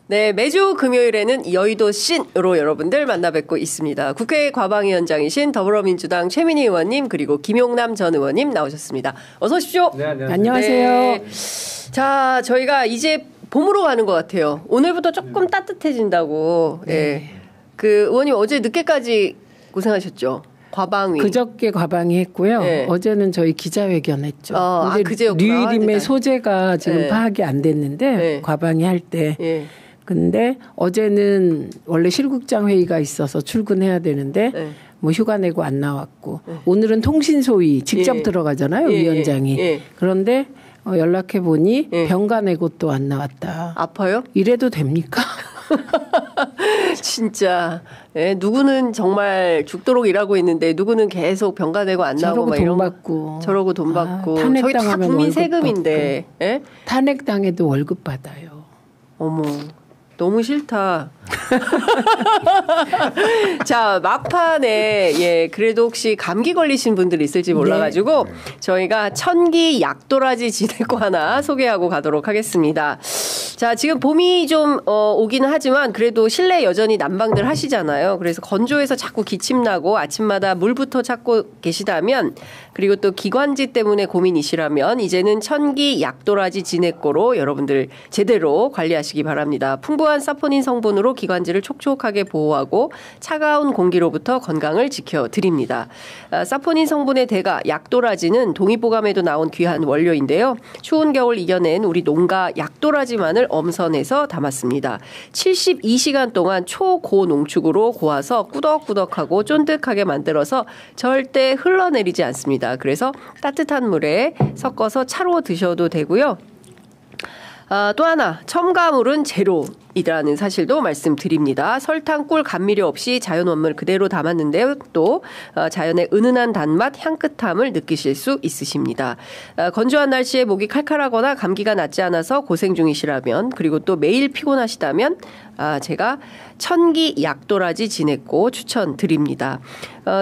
네, 매주 금요일에는 여의도 씬으로 여러분들 만나 뵙고 있습니다. 국회 과방위원장이신 더불어민주당 최민희 의원님 그리고 김용남 전 의원님 나오셨습니다. 어서 오십시오. 네, 안녕하세요. 네. 자, 저희가 이제 봄으로 가는 것 같아요. 오늘부터 조금 따뜻해진다고. 네. 그 의원님 어제 늦게까지 고생하셨죠? 과방위. 그저께 과방위 했고요. 네. 어제는 저희 기자회견 했죠. 근데 그제였구나. 류일임의 소재가 지금 네. 파악이 안 됐는데 네. 과방위 할 때. 예. 근데 어제는 원래 실국장 회의가 있어서 출근해야 되는데 네. 뭐 휴가 내고 안 나왔고 오늘은 통신소위 직접 예. 들어가잖아요. 예. 위원장이. 예. 그런데 연락해 보니 예. 병가 내고 또 안 나왔다. 아파요? 이래도 됩니까? 진짜. 네, 누구는 정말 죽도록 일하고 있는데 누구는 계속 병가 내고 안 나오고 저러고 막 돈 이런 받고. 저러고 돈 받고. 탄핵 저희 다 당하면 국민 월급 세금인데. 예? 탄핵 당해도 월급 받아요. 어머. 너무 싫다. 자, 막판에, 예, 그래도 혹시 감기 걸리신 분들 있을지 몰라가지고, 네. 저희가 천기 약도라지 지내고 하나 소개하고 가도록 하겠습니다. 자, 지금 봄이 좀, 오기는 하지만 그래도 실내 여전히 난방들 하시잖아요. 그래서 건조해서 자꾸 기침 나고 아침마다 물부터 찾고 계시다면, 그리고 또 기관지 때문에 고민이시라면, 이제는 천기 약도라지 지내고로 여러분들 제대로 관리하시기 바랍니다. 풍부한 사포닌 성분으로 기관지를 촉촉하게 보호하고 차가운 공기로부터 건강을 지켜드립니다. 사포닌 성분의 대가 약도라지는 동의보감에도 나온 귀한 원료인데요. 추운 겨울 이겨낸 우리 농가 약도라지만을 엄선해서 담았습니다. 72시간 동안 초고농축으로 고아서 꾸덕꾸덕하고 쫀득하게 만들어서 절대 흘러내리지 않습니다. 그래서 따뜻한 물에 섞어서 차로 드셔도 되고요. 또 하나, 첨가물은 제로이라는 사실도 말씀드립니다. 설탕, 꿀, 감미료 없이 자연 원물 그대로 담았는데요. 또 자연의 은은한 단맛, 향긋함을 느끼실 수 있으십니다. 건조한 날씨에 목이 칼칼하거나 감기가 낫지 않아서 고생 중이시라면, 그리고 또 매일 피곤하시다면 제가 천기 약도라지 지냈고 추천드립니다.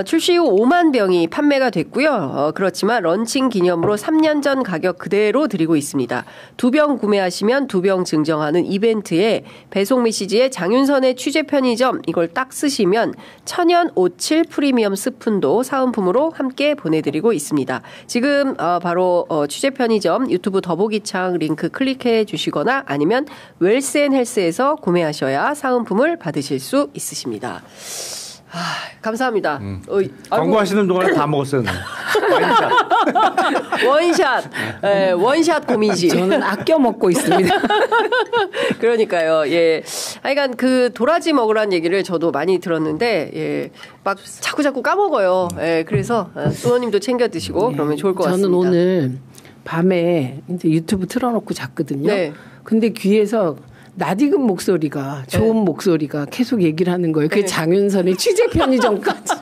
출시 후 5만 병이 판매가 됐고요. 그렇지만 런칭 기념으로 3년 전 가격 그대로 드리고 있습니다. 2병 구매하시면 2병 증정하는 이벤트에 배송 메시지에 장윤선의 취재 편의점 이걸 딱 쓰시면 천연 오칠 프리미엄 스푼도 사은품으로 함께 보내드리고 있습니다. 지금 바로 취재 편의점 유튜브 더보기창 링크 클릭해 주시거나 아니면 웰스앤헬스에서 구매하셔야 사은품을 받으실 수 있으십니다. 감사합니다. 광고하시는 동안에 다 먹었어요. 원샷. 네, 원샷 고민시. 저는 아껴 먹고 있습니다. 그러니까요. 예. 하여간 그 도라지 먹으라는 얘기를 저도 많이 들었는데, 예. 막 자꾸 까먹어요. 예. 그래서 의원님도 챙겨 드시고 그러면 좋을 것 같습니다. 저는 오늘 밤에 이제 유튜브 틀어놓고 잤거든요. 네. 근데 귀에서 낯익은 목소리가 좋은 목소리가 계속 얘기를 하는 거예요. 그게 장윤선의 취재 편의점까지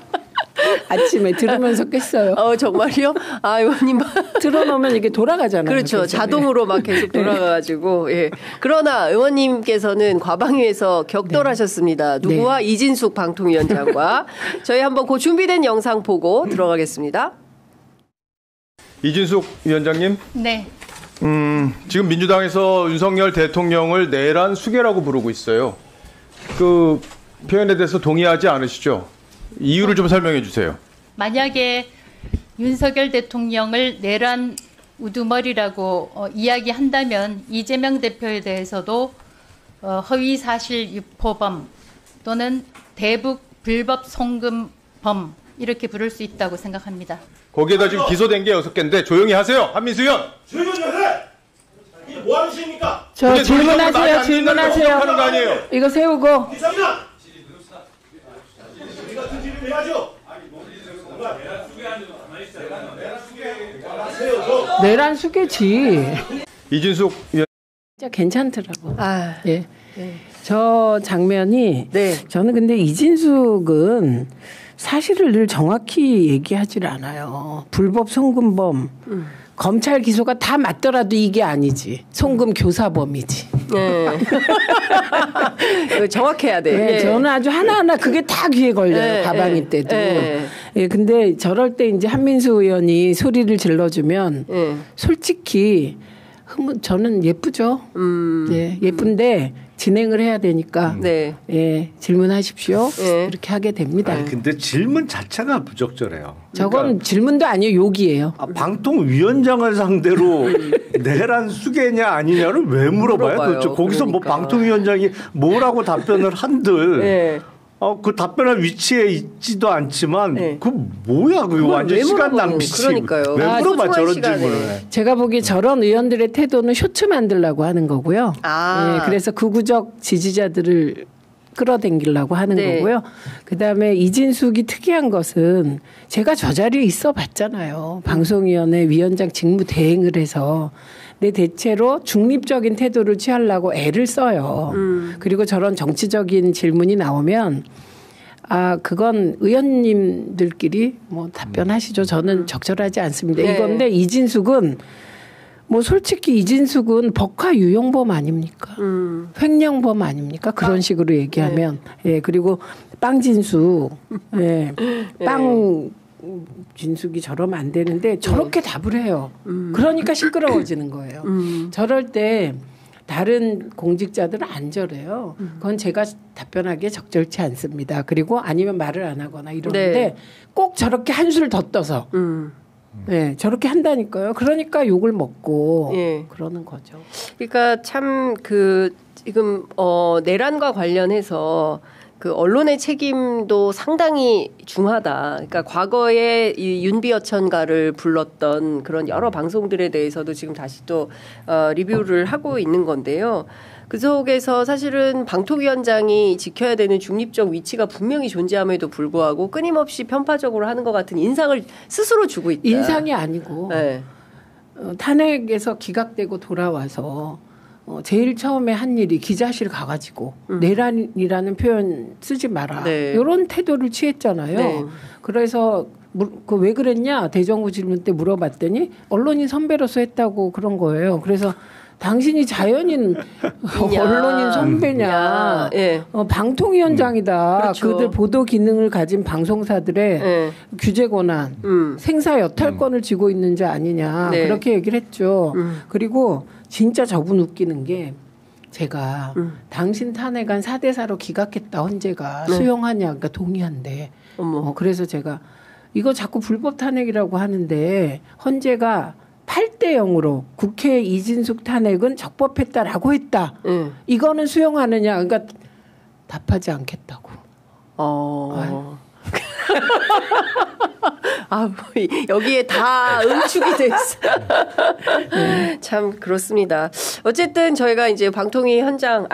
아침에 들으면서 깼어요. 정말요? 의원님 틀어놓으면 이게 돌아가잖아요. 그렇죠. 그래서. 자동으로 막 계속 돌아가가지고. 예. 그러나 의원님께서는 과방위에서 격돌하셨습니다. 누구와? 네. 이진숙 방통위원장과. 저희 한번 그 준비된 영상 보고 들어가겠습니다. 이진숙 위원장님. 네. 지금 민주당에서 윤석열 대통령을 내란 수괴라고 부르고 있어요. 그 표현에 대해서 동의하지 않으시죠? 이유를 좀 설명해 주세요. 만약에 윤석열 대통령을 내란 우두머리라고 이야기한다면 이재명 대표에 대해서도 허위사실 유포범 또는 대북 불법 송금범 이렇게 부를 수 있다고 생각합니다. 거기에다 지금 기소된 게 6개인데 조용히 하세요. 한민수 의원. 조용히 해! 이게 뭐 하십니까? 저 질문하세요. 질문하세요. 하는 거 아니에요. 이거 세우고. 이상이나! 우리 같은 질문 해야죠. 내란 수계지. 이진숙 위원. 진짜 괜찮더라고. 네. 저 장면이 네. 저는 근데 이진숙은 사실을 늘 정확히 얘기하질 않아요. 불법 송금범 검찰 기소가 다 맞더라도 이게 아니지. 송금 교사범이지. 네. 정확해야 돼. 네, 예. 저는 아주 하나하나 그게 다 귀에 걸려요. 예, 가방이 때도. 예. 예, 근데 저럴 때 이제 한민수 의원이 소리를 질러주면 예. 솔직히 저는 예쁘죠. 예, 예쁜데 진행을 해야 되니까 네. 예, 질문하십시오. 네. 이렇게 하게 됩니다. 아니, 근데 질문 자체가 부적절해요. 저건 질문도 아니에요. 욕이에요. 방통위원장을 상대로 내란 수개냐 아니냐를 왜 물어봐요? 도대체 거기서 뭐 그러니까. 방통위원장이 뭐라고 답변을 한들 네. 그 답변할 위치에 있지도 않지만 네. 그 뭐야 그거 완전 왜 시간 물어보는 낭비지. 그러니까요. 왜 물어봐 소중한 저런 시간에. 질문을. 제가 보기에 저런 의원들의 태도는 쇼츠 만들려고 하는 거고요. 아. 예, 그래서 극우적 지지자들을 끌어당기려고 하는 네. 거고요. 그다음에 이진숙이 특이한 것은 제가 저 자리에 있어 봤잖아요. 방송위원회 위원장 직무 대행을 해서 근데 대체로 중립적인 태도를 취하려고 애를 써요. 그리고 저런 정치적인 질문이 나오면 그건 의원님들끼리 뭐 답변하시죠. 저는 적절하지 않습니다. 네. 이건데 이진숙은 뭐 솔직히 이진숙은 법화 유용범 아닙니까? 횡령범 아닙니까? 그런 식으로 얘기하면 예 그리고 빵진숙 빵 진숙이 저러면 안 되는데 저렇게 답을 해요. 그러니까 시끄러워지는 거예요. 저럴 때 다른 공직자들은 안 저래요. 그건 제가 답변하기에 적절치 않습니다. 그리고 아니면 말을 안 하거나 이러는데 네. 꼭 저렇게 한술 더 떠서 네, 저렇게 한다니까요. 그러니까 욕을 먹고 예. 그러는 거죠. 그러니까 참 지금 내란과 관련해서 그 언론의 책임도 상당히 중하다. 그러니까 과거에 이 윤비어천가를 불렀던 그런 여러 방송들에 대해서도 지금 다시 또 리뷰를 하고 있는 건데요. 그 속에서 사실은 방통위원장이 지켜야 되는 중립적 위치가 분명히 존재함에도 불구하고 끊임없이 편파적으로 하는 것 같은 인상을 스스로 주고 있다. 인상이 아니고 네. 탄핵에서 기각되고 돌아와서 제일 처음에 한 일이 기자실 가가지고 내란이라는 표현 쓰지 마라. 네. 이런 태도를 취했잖아요. 네. 그래서 왜 그랬냐 대정부 질문 때 물어봤더니 언론인 선배로서 했다고 그런 거예요. 그래서 당신이 자연인 언론인 선배냐. 예. 방통위원장이다. 그렇죠. 그들 보도 기능을 가진 방송사들의 예. 규제 권한, 생사 여탈권을 쥐고 있는 자 아니냐. 네. 그렇게 얘기를 했죠. 그리고 진짜 저분 웃기는 게 제가 당신 탄핵안 4대4로 기각했다 헌재가 수용하냐. 그러니까 동의한대. 그래서 제가 이거 자꾸 불법 탄핵이라고 하는데 헌재가 8대 0으로 국회 이진숙 탄핵은 적법했다라고 했다. 이거는 수용하느냐. 그러니까 답하지 않겠다고. 여기에 다 응축이 돼 있어요. 참 그렇습니다. 어쨌든 저희가 이제 방통위 현장,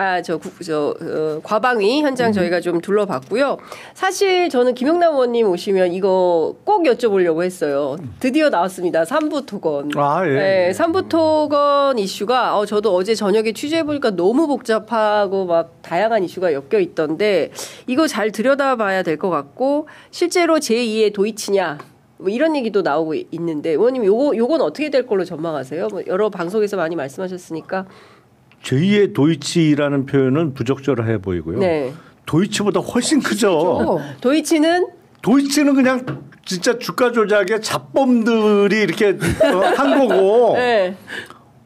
과방위 현장 저희가 좀 둘러봤고요. 사실 저는 김용남 의원님 오시면 이거 꼭 여쭤보려고 했어요. 드디어 나왔습니다. 삼부 토건. 네, 삼부 토건 이슈가 저도 어제 저녁에 취재해보니까 너무 복잡하고 막 다양한 이슈가 엮여 있던데 이거 잘 들여다봐야 될 것 같고 실제로 제2의 도이치냐 뭐 이런 얘기도 나오고 있는데 의원님 요건 어떻게 될 걸로 전망하세요? 뭐 여러 방송에서 많이 말씀하셨으니까. 제2의 도이치라는 표현은 부적절해 보이고요. 네. 도이치보다 훨씬 크죠. 도이치는 그냥 진짜 주가 조작의 잡범들이 이렇게 한 거고. 네.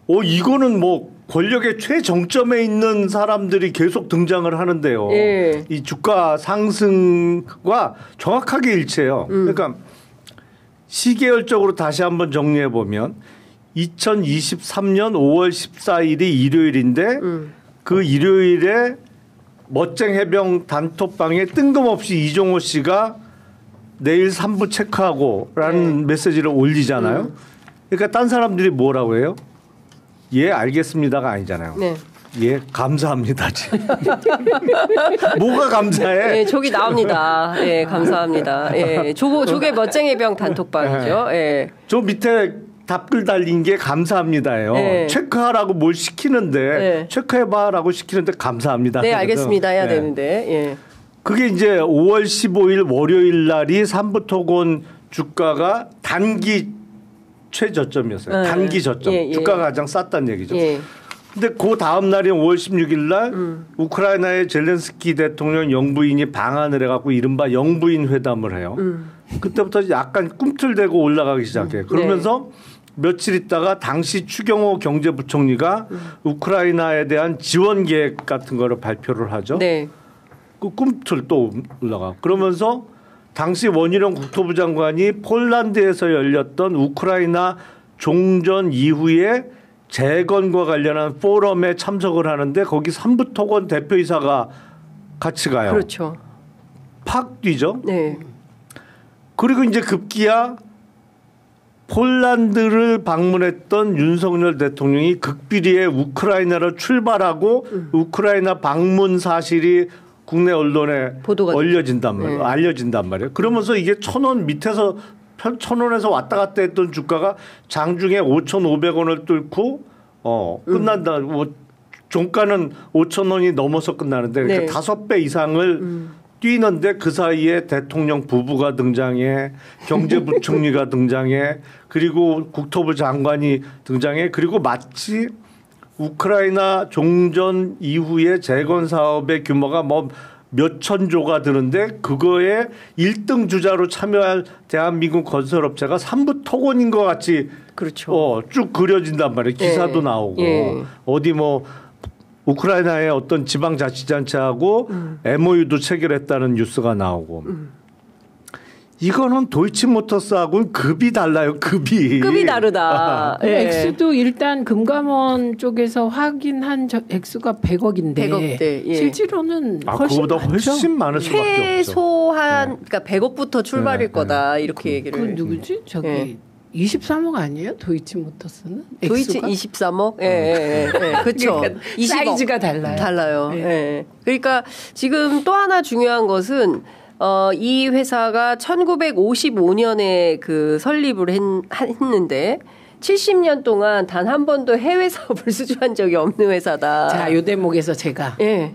이거는 뭐 권력의 최정점에 있는 사람들이 계속 등장을 하는데요. 네. 이 주가 상승과 정확하게 일치해요. 그러니까 시계열적으로 다시 한번 정리해 보면 2023년 5월 14일이 일요일인데 그 일요일에 멋쟁 해병 단톡방에 뜬금없이 이종호 씨가 내일 3부 체크하고라는 메시지를 올리잖아요. 그러니까 딴 사람들이 뭐라고 해요? 예, 알겠습니다가 아니잖아요. 네. 예, 감사합니다지. 뭐가 감사해? 예, 저기 나옵니다. 예, 감사합니다. 예, 조개 멋쟁이 해병 단톡방이죠. 예. 저 밑에 답글 달린 게 감사합니다예요. 네. 체크하라고 뭘 시키는데 네. 체크해봐라고 시키는데 감사합니다. 네, 알겠습니다. 해야 네. 되는데. 예. 그게 이제 5월 15일 월요일 날이 삼부토건 주가가 단기 최저점이었어요. 네. 단기 저점. 예, 예. 주가가 가장 쌌다는 얘기죠. 예. 근데 그 다음 날인 5월 16일 날 우크라이나의 젤렌스키 대통령 영부인이 방한을 해갖고 이른바 영부인 회담을 해요. 그때부터 약간 꿈틀대고 올라가기 시작해요. 그러면서 며칠 있다가 당시 추경호 경제부총리가 우크라이나에 대한 지원 계획 같은 거를 발표를 하죠. 네. 그 꿈틀 또 올라가. 그러면서 당시 원희룡 국토부 장관이 폴란드에서 열렸던 우크라이나 종전 이후에 재건과 관련한 포럼에 참석을 하는데 거기 삼부토건 대표이사가 같이 가요. 그렇죠. 팍 뛰죠. 네. 그리고 이제 급기야 폴란드를 방문했던 윤석열 대통령이 극비리에 우크라이나로 출발하고 우크라이나 방문 사실이 국내 언론에 알려진단 말이에요. 네. 알려진단 말이에요. 그러면서 이게 1,000원 밑에서 1,000원에서 왔다 갔다 했던 주가가 장중에 5,500원을 뚫고 끝난다. 뭐 종가는 5,000원이 넘어서 끝나는데 네. 5배 이상을 뛰는데 그 사이에 대통령 부부가 등장해, 경제부총리가 등장해, 그리고 국토부 장관이 등장해, 그리고 마치 우크라이나 종전 이후에 재건 사업의 규모가 뭐 몇천조가 드는데 그거에 1등 주자로 참여할 대한민국 건설업체가 삼부토건인 것 같이 그렇죠. 쭉 그려진단 말이에요. 기사도 예. 나오고 예. 어디 뭐 우크라이나의 어떤 지방자치단체하고 MOU도 체결했다는 뉴스가 나오고 이거는 도이치모터스하고는 급이 달라요. 급이 다르다. 그 예. 액수도 일단 금감원 쪽에서 확인한 액수가 100억인데 100억대, 예. 실제로는 훨씬 그거보다 많죠. 훨씬 많을 수밖에 없죠. 최소한 그러니까 100억부터 출발일 네, 거다 이렇게 얘기를. 그 누구지? 저기 예. 23억 아니에요? 도이치모터스는? 도이치 액수가? 23억? 예. 그렇죠. 그러니까 20억. 사이즈가 달라요. 달라요. 네. 예. 그러니까 지금 또 하나 중요한 것은 이 회사가 1955년에 그 설립을 했는데 70년 동안 단 한 번도 해외 사업을 수주한 적이 없는 회사다. 자, 요 대목에서 제가 예.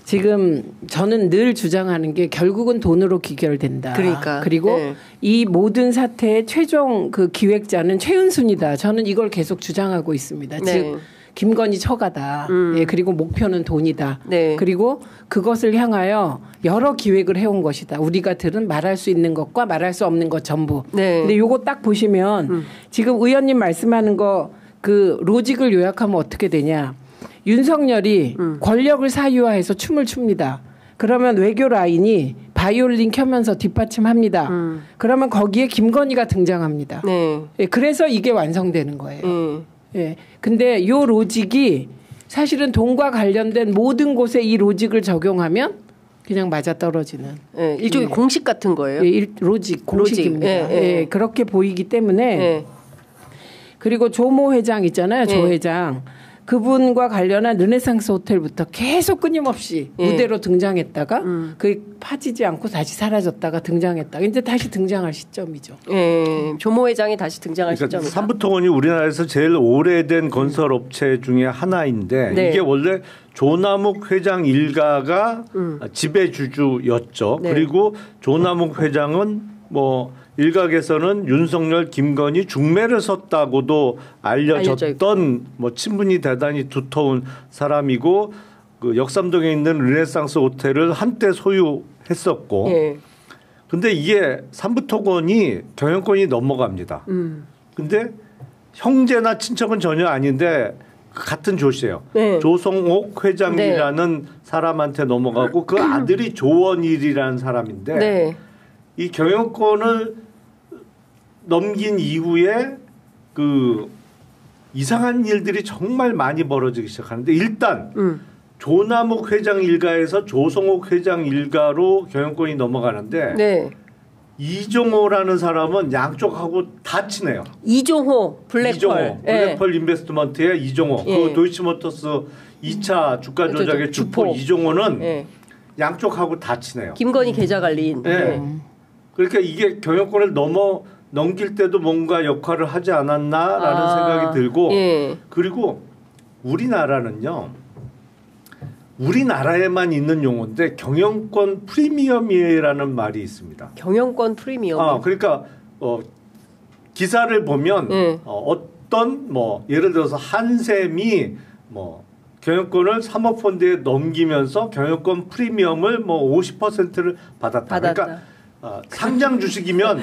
지금 저는 늘 주장하는 게 결국은 돈으로 귀결된다. 그러니까. 그리고 네. 이 모든 사태의 최종 그 기획자는 최은순이다. 저는 이걸 계속 주장하고 있습니다. 네. 즉 김건희 처가다. 예, 그리고 목표는 돈이다. 네. 그리고 그것을 향하여 여러 기획을 해온 것이다. 우리가 들은 말할 수 있는 것과 말할 수 없는 것 전부. 네. 근데 요거 딱 보시면 지금 의원님 말씀하는 거 그 로직을 요약하면 어떻게 되냐. 윤석열이 권력을 사유화해서 춤을 춥니다. 그러면 외교 라인이 바이올린 켜면서 뒷받침합니다. 그러면 거기에 김건희가 등장합니다. 네. 예, 그래서 이게 완성되는 거예요. 예. 근데 요 로직이 사실은 돈과 관련된 모든 곳에 이 로직을 적용하면 그냥 맞아 떨어지는. 예. 일종의 예. 공식 같은 거예요. 예, 로직 공식입니다. 로직. 예, 예. 예, 그렇게 보이기 때문에 예. 그리고 조모 회장 있잖아요. 조 예. 회장. 그분과 관련한 르네상스 호텔부터 계속 끊임없이 예. 무대로 등장했다가 그 파지지 않고 다시 사라졌다가 등장했다가 이제 다시 등장할 시점이죠. 예. 조모 회장이 다시 등장할 그러니까 시점이다. 삼부토건이 우리나라에서 제일 오래된 건설업체 중에 하나인데 네. 이게 원래 조남욱 회장 일가가 지배주주였죠. 네. 그리고 조남욱 회장은 뭐 일각에서는 윤석열, 김건희 중매를 섰다고도 알려졌던 뭐 친분이 대단히 두터운 사람이고 그 역삼동에 있는 르네상스 호텔을 한때 소유했었고 예. 근데 이게 삼부토건이 경영권이 넘어갑니다. 근데 형제나 친척은 전혀 아닌데 같은 조씨예요. 네. 조성옥 회장이라는 사람한테 넘어가고 그 아들이 조원일이라는 사람인데 네. 이 경영권을 넘긴 이후에 그 이상한 일들이 정말 많이 벌어지기 시작하는데 일단 조남욱 회장 일가에서 조성옥 회장 일가로 경영권이 넘어가는데 네. 이종호라는 사람은 양쪽하고 다 친해요. 이종호 블랙펄. 이종호, 예. 블랙펄 인베스트먼트의 이종호. 예. 그 도이치모터스 2차 주가 조작의 주포 주포. 이종호는 예. 양쪽하고 다 친해요. 김건희 계좌 관리인. 네. 그러니까 이게 경영권을 넘길 때도 뭔가 역할을 하지 않았나라는 생각이 들고 예. 그리고 우리나라는요. 우리나라에만 있는 용어인데 경영권 프리미엄이라는 말이 있습니다. 경영권 프리미엄. 그러니까 기사를 보면 예. 어떤 뭐 예를 들어서 한샘이 뭐 경영권을 사모펀드에 넘기면서 경영권 프리미엄을 뭐 50%를 받았다. 그러니까 상장 주식이면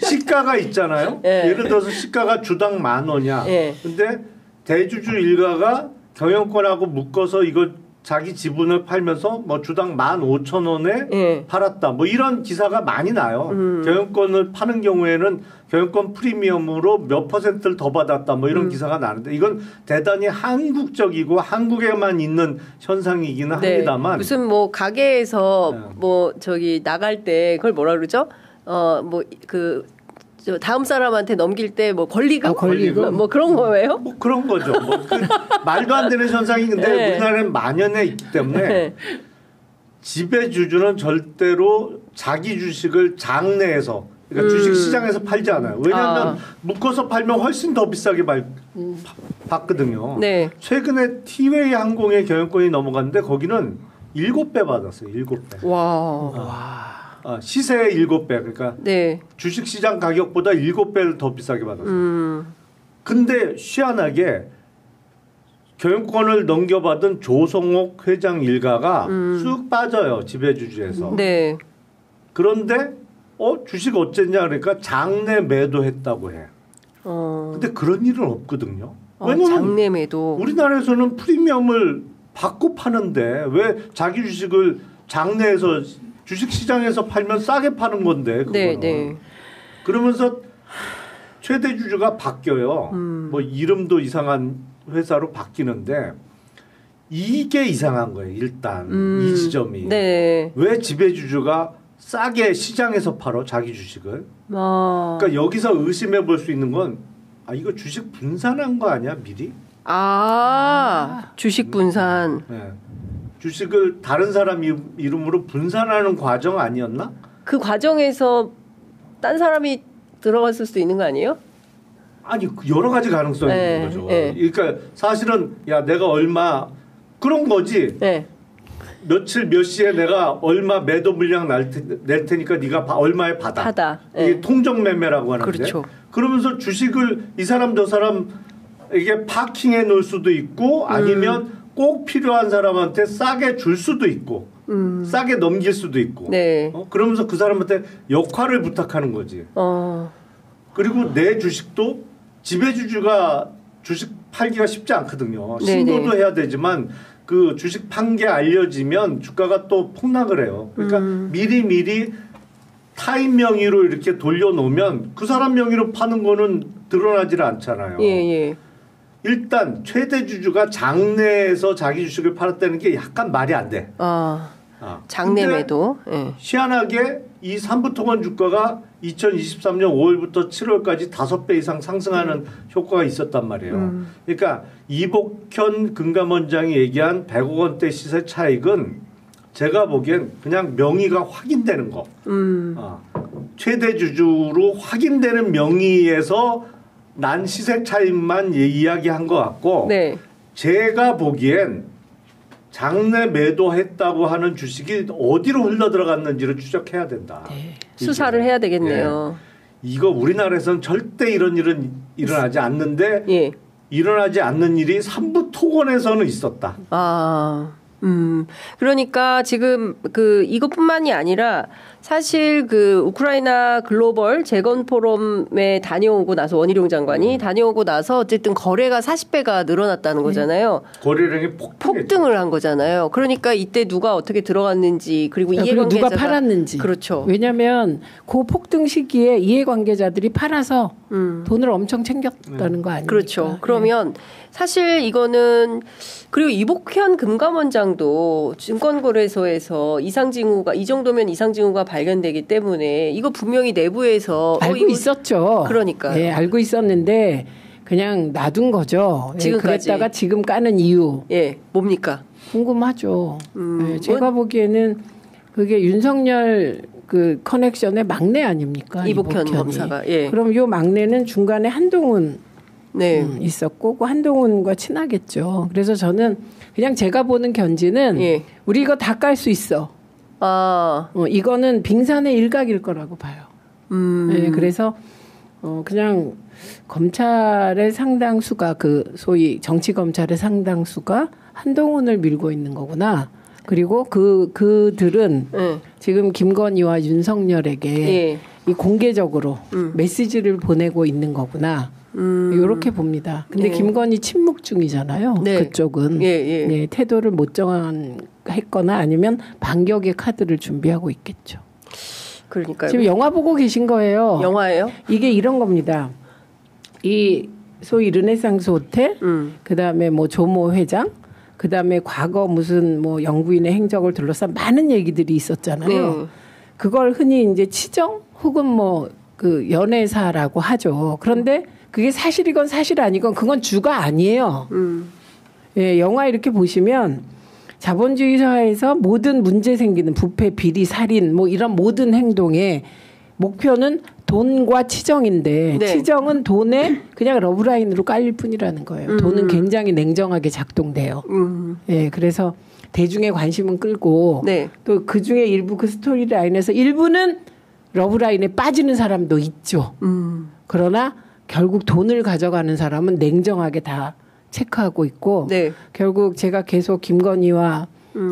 시가가 있잖아요. 예. 예를 들어서 시가가 주당 10,000원이야. 예. 근데 대주주 일가가 경영권하고 묶어서 이거 자기 지분을 팔면서 뭐 주당 15,000원에 예. 팔았다. 뭐 이런 기사가 많이 나요. 경영권을 파는 경우에는 경영권 프리미엄으로 몇 %를 더 받았다. 뭐 이런 기사가 나는데 이건 대단히 한국적이고 한국에만 있는 현상이기는 네. 합니다만 무슨 뭐 가게에서 네. 뭐 저기 나갈 때 그걸 뭐라 그러죠? 뭐 저 다음 사람한테 넘길 때 뭐 권리금? 권리금? 뭐 그런 거예요? 뭐 그런 거죠. 뭐 말도 안 되는 현상인데 네. 우리나라는 만연해 있기 때문에 네. 지배주주는 절대로 자기 주식을 장내에서 그러니까 주식 시장에서 팔지 않아요. 왜냐하면 묶어서 팔면 훨씬 더 비싸게 받거든요. 네. 최근에 티웨이 항공의 경영권이 넘어갔는데 거기는 7배 받았어요. 7배. 와. 시세의 7배. 그러니까 네. 주식 시장 가격보다 7배를 더 비싸게 받았어요. 근데 희한하게 경영권을 넘겨받은 조성옥 회장 일가가 쑥 빠져요. 지배주주에서. 네. 그런데 주식 어쨌냐 그러니까 장내 매도했다고 해. 근데 그런 일은 없거든요. 왜냐면 장내 매도. 우리나라에서는 프리미엄을 받고 파는데 왜 자기 주식을 장내에서 주식시장에서 팔면 싸게 파는 건데 그거는. 네, 네. 그러면서 최대 주주가 바뀌어요. 뭐 이름도 이상한 회사로 바뀌는데 이게 이상한 거예요. 일단 이 지점이. 네. 왜 지배주주가 싸게 시장에서 팔어 자기 주식을? 그러니까 여기서 의심해 볼 수 있는 건 이거 주식 분산한 거 아니야 미리? 주식 분산. 네. 주식을 다른 사람 이름으로 분산하는 과정 아니었나? 그 과정에서 딴 사람이 들어갔을 수도 있는 거 아니에요? 아니 여러 가지 가능성이 네, 있는 거죠. 네. 그러니까 사실은 야 내가 얼마 그런 거지. 네. 며칠 몇 시에 내가 얼마 매도 물량 낼 테니까 네가 얼마에 받아. 이게 네. 통정 매매라고 하는데. 그렇죠. 그러면서 주식을 이 사람 저 사람 이게 파킹해 놓을 수도 있고 아니면 꼭 필요한 사람한테 싸게 줄 수도 있고 싸게 넘길 수도 있고. 네. 그러면서 그 사람한테 역할을 부탁하는 거지. 그리고 내 주식도 지배주주가 주식 팔기가 쉽지 않거든요. 신고도 네네. 해야 되지만 그 주식 판 게 알려지면 주가가 또 폭락을 해요. 그러니까 미리 타인 명의로 이렇게 돌려놓으면 그 사람 명의로 파는 거는 드러나질 않잖아요. 예. 일단 최대 주주가 장내에서 자기 주식을 팔았다는 게 약간 말이 안 돼. 장내 매도. 예. 희한하게 이 삼부토건 주가가 2023년 5월부터 7월까지 5배 이상 상승하는 효과가 있었단 말이에요. 그러니까 이복현 금감원장이 얘기한 100억 원대 시세 차익은 제가 보기엔 그냥 명의가 확인되는 거. 최대 주주로 확인되는 명의에서 난 시세 차익만 이야기한 것 같고 네. 제가 보기엔 장내 매도했다고 하는 주식이 어디로 흘러들어갔는지를 추적해야 된다. 네. 수사를 해야 되겠네요. 예. 이거 우리나라에서는 절대 이런 일은 일어나지 않는데 예. 일어나지 않는 일이 삼부토건에서는 있었다. 그러니까 지금 이것뿐만이 아니라 사실 우크라이나 글로벌 재건 포럼에 다녀오고 나서 원희룡 장관이 다녀오고 나서 어쨌든 거래가 40배가 늘어났다는 거잖아요. 거래량이 폭등을 한 거잖아요. 그러니까 이때 누가 어떻게 들어갔는지 그리고 이해관계자가 누가 팔았는지. 그렇죠. 왜냐하면 그 폭등 시기에 이해관계자들이 팔아서 돈을 엄청 챙겼다는 거 아닙니까? 그렇죠. 그러면 사실 이거는 그리고 이복현 금감원장도 증권거래소에서 이상징후가 이 정도면 이상징후가 발견되기 때문에 이거 분명히 내부에서 알고 있었죠. 그러니까 예, 알고 있었는데 그냥 놔둔 거죠. 지금까지. 그랬다가 지금 까는 이유. 예, 뭡니까? 궁금하죠. 예, 제가 보기에는 그게 윤석열 커넥션의 막내 아닙니까? 이복현 이복현이. 검사가. 예. 그럼 요 막내는 중간에 한동훈 네. 있었고 그 한동훈과 친하겠죠. 그래서 저는 그냥 제가 보는 견지는 예. 우리 이거 다 깔 수 있어. 이거는 빙산의 일각일 거라고 봐요. 네, 그래서 그냥 검찰의 상당수가 소위 정치 검찰의 상당수가 한동훈을 밀고 있는 거구나. 그리고 그들은 지금 김건희와 윤석열에게 예. 이 공개적으로 메시지를 보내고 있는 거구나. 이렇게 봅니다. 근데 김건희 침묵 중이잖아요. 네. 그쪽은 예, 태도를 못 정했거나 아니면 반격의 카드를 준비하고 있겠죠. 그러니까요. 지금 영화 보고 계신 거예요. 영화예요? 이게 이런 겁니다. 이 소위 르네상스 호텔, 그다음에 뭐 조모 회장, 그다음에 과거 무슨 뭐 영부인의 행적을 둘러싼 많은 얘기들이 있었잖아요. 그걸 흔히 이제 치정 혹은 뭐 그 연애사라고 하죠. 그런데 그게 사실이건 사실 아니건 그건 주가 아니에요. 예, 영화 이렇게 보시면 자본주의 사회에서 모든 문제 생기는 부패, 비리, 살인 뭐 이런 모든 행동의 목표는 돈과 치정인데 네. 치정은 돈에 그냥 러브라인으로 깔릴 뿐이라는 거예요. 돈은 굉장히 냉정하게 작동돼요. 예, 그래서 대중의 관심은 끌고 네. 또 그중에 일부 그 스토리 라인에서 일부는 러브라인에 빠지는 사람도 있죠. 그러나 결국 돈을 가져가는 사람은 냉정하게 다 체크하고 있고 네. 결국 제가 계속 김건희와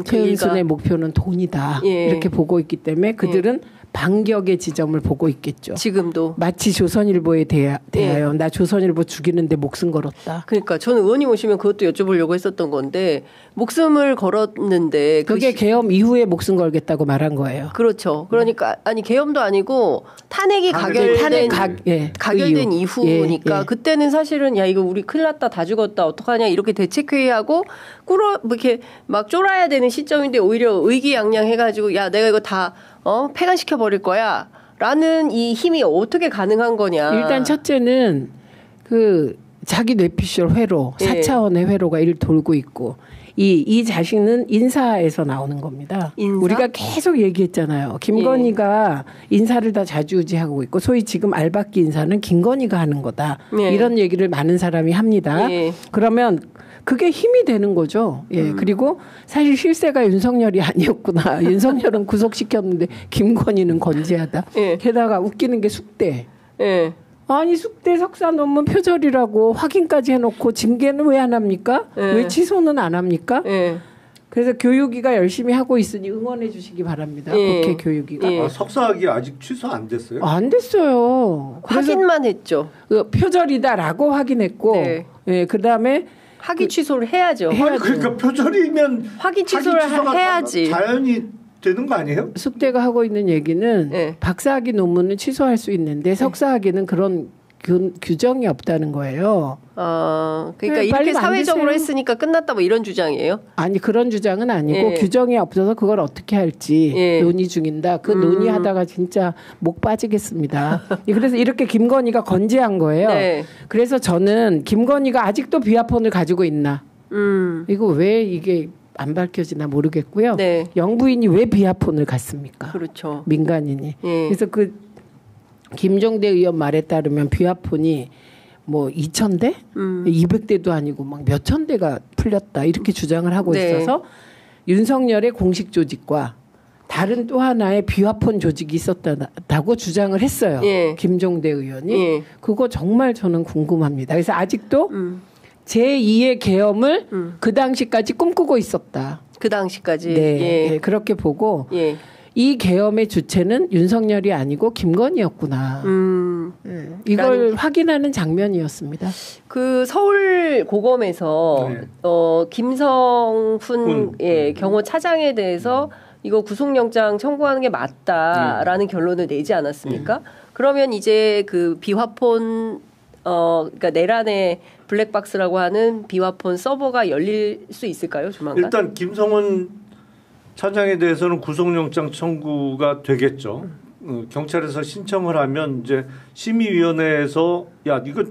최은순의 목표는 돈이다. 예. 이렇게 보고 있기 때문에 그들은 반격의 지점을 보고 있겠죠. 지금도. 마치 조선일보에 대하여 나 조선일보 죽이는데 목숨 걸었다. 그러니까 저는 의원님 오시면 그것도 여쭤보려고 했었던 건데 목숨을 걸었는데 그게 계엄 이후에 목숨 걸겠다고 말한 거예요. 그렇죠. 그러니까 아니 계엄도 아니고 탄핵이 가결된 이후니까 예. 그때는 사실은 야 이거 우리 큰일 났다 다 죽었다 어떡하냐 이렇게 대책회의하고 뭐 이렇게 막 쫄아야 되는 시점인데 오히려 의기양양해가지고 야 내가 이거 다 폐간시켜 버릴 거야 라는 이 힘이 어떻게 가능한 거냐. 일단 첫째는 그 자기 뇌피셜 회로 4차원의 회로가 이를 돌고 있고 이 자식은 인사에서 나오는 겁니다. 인사? 우리가 계속 얘기했잖아요. 김건희가 인사를 다 좌지우지하고 있고 소위 지금 알박기 인사는 김건희가 하는 거다. 이런 얘기를 많은 사람이 합니다. 그러면 그게 힘이 되는 거죠. 예. 그리고 사실 실세가 윤석열이 아니었구나. 윤석열은 구속시켰는데 김건희는 건재하다. 게다가 웃기는 게 숙대. 아니 숙대 석사 논문 표절이라고 확인까지 해놓고 징계는 왜 안 합니까? 왜 취소는 안 합니까? 그래서 교육위가 열심히 하고 있으니 응원해 주시기 바랍니다. 국회 교육위가. 석사학위 아직 취소 안 됐어요? 안 됐어요. 확인만 했죠. 표절이다라고 확인했고 예, 그다음에 학위 취소를 해야죠. 아니, 그러니까 표절이면 학위 취소를 해야지. 자연히 되는 거 아니에요? 숙대가 하고 있는 얘기는 박사학위 논문은 취소할 수 있는데 석사학위는 그런 규정이 없다는 거예요. 그러니까 이렇게 사회적으로 했으니까 끝났다 뭐 이런 주장이에요? 아니 그런 주장은 아니고 규정이 없어서 그걸 어떻게 할지 논의 중인다. 그 논의하다가 진짜 목 빠지겠습니다. 그래서 이렇게 김건희가 건재한 거예요. 그래서 저는 김건희가 아직도 비화폰을 가지고 있나? 이거 왜 이게 안 밝혀지나 모르겠고요. 영부인이 왜 비화폰을 갔습니까? 그렇죠. 민간인이. 그래서 그 김종대 의원 말에 따르면 비화폰이 뭐 2,000대? 200대도 아니고 막 몇천 대가 풀렸다. 이렇게 주장을 하고 있어서 윤석열의 공식 조직과 다른 또 하나의 비화폰 조직이 있었다고 주장을 했어요. 김종대 의원이. 그거 정말 저는 궁금합니다. 그래서 아직도 제2의 계엄을 그 당시까지 꿈꾸고 있었다. 그 당시까지. 네, 그렇게 보고 이 계엄의 주체는 윤석열이 아니고 김건희였구나. 이걸 확인하는 장면이었습니다. 그 서울 고검에서 김성훈 경호 차장에 대해서 이거 구속영장 청구하는 게 맞다라는 결론을 내지 않았습니까? 그러면 이제 그 비화폰 그러니까 내란의 블랙박스라고 하는 비화폰 서버가 열릴 수 있을까요, 조만간? 일단 김성훈 차장에 대해서는 구속영장 청구가 되겠죠. 경찰에서 신청을 하면 이제 심의위원회에서 야 이거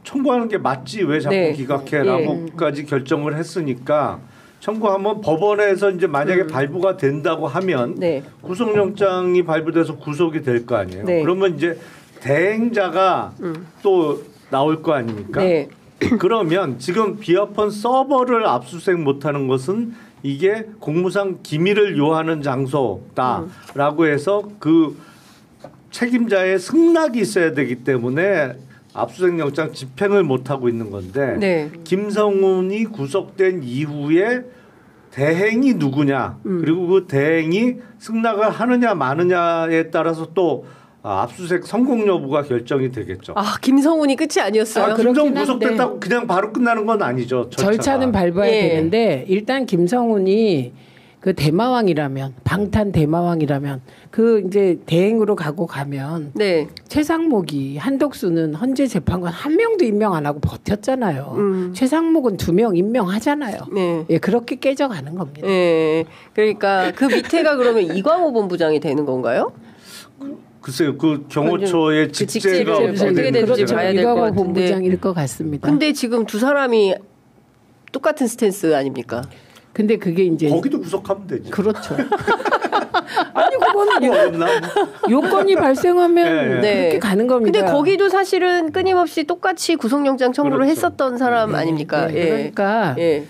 청구하는 게 맞지 왜 자꾸 기각해라고까지 결정을 했으니까 청구하면 법원에서 이제 만약에 발부가 된다고 하면 구속영장이 발부돼서 구속이 될 거 아니에요. 그러면 이제 대행자가 또 나올 거 아닙니까? 그러면 지금 비화폰 서버를 압수수색 못하는 것은 이게 공무상 기밀을 요하는 장소다라고 해서 그 책임자의 승낙이 있어야 되기 때문에 압수수색 영장 집행을 못하고 있는 건데 김성훈이 구속된 이후에 대행이 누구냐 그리고 그 대행이 승낙을 하느냐 마느냐에 따라서 또 압수수색 성공 여부가 결정이 되겠죠. 아, 김성훈이 끝이 아니었어요. 김성훈 구속됐다고 그냥 바로 끝나는 건 아니죠. 절차는 밟아야 예. 되는데 일단 김성훈이 그 대마왕이라면 방탄 대마왕이라면 그 이제 대행으로 가면 네. 최상목이 한덕수는 헌재 재판관 한 명도 임명 안 하고 버텼잖아요. 최상목은 2명 임명하잖아요. 네. 예, 그렇게 깨져가는 겁니다. 예. 그러니까 그 밑에가 그러면 이광호 본부장이 되는 건가요? 글쎄요, 그 경호처의 직제가 어떻게 되는지 봐야 될 것 이광호 같은데. 본부장일 것 같습니다. 근데 지금 두 사람이 똑같은 스탠스 아닙니까? 근데 그게 이제 거기도 구속하면 되지. 그렇죠. 아니 그거는 어렵나? 요건이 발생하면 네. 그렇게 가는 겁니다. 근데 거기도 사실은 끊임없이 똑같이 구속영장 청구를 그렇죠. 했었던 사람 아닙니까? 네, 예. 그러니까 예.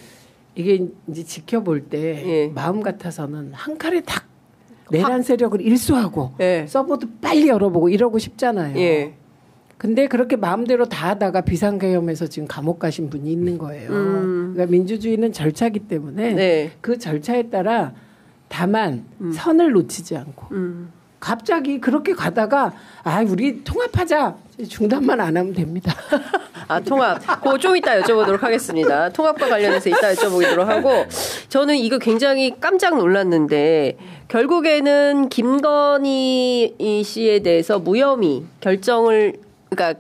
이게 이제 지켜볼 때 예. 마음 같아서는 한 칼에 딱 내란 세력을 일소하고 예. 서버도 빨리 열어보고 이러고 싶잖아요. 예. 근데 그렇게 마음대로 다 하다가 비상계엄에서 지금 감옥 가신 분이 있는 거예요. 그러니까 민주주의는 절차기 때문에 네. 그 절차에 따라 다만 선을 놓치지 않고 갑자기 그렇게 가다가 우리 통합하자 중단만 안 하면 됩니다. 아, 통합. 그거 좀 이따 여쭤보도록 하겠습니다. 통합과 관련해서 이따 여쭤보도록 하고, 저는 이거 굉장히 깜짝 놀랐는데, 결국에는 김건희 씨에 대해서 무혐의 결정을, 그러니까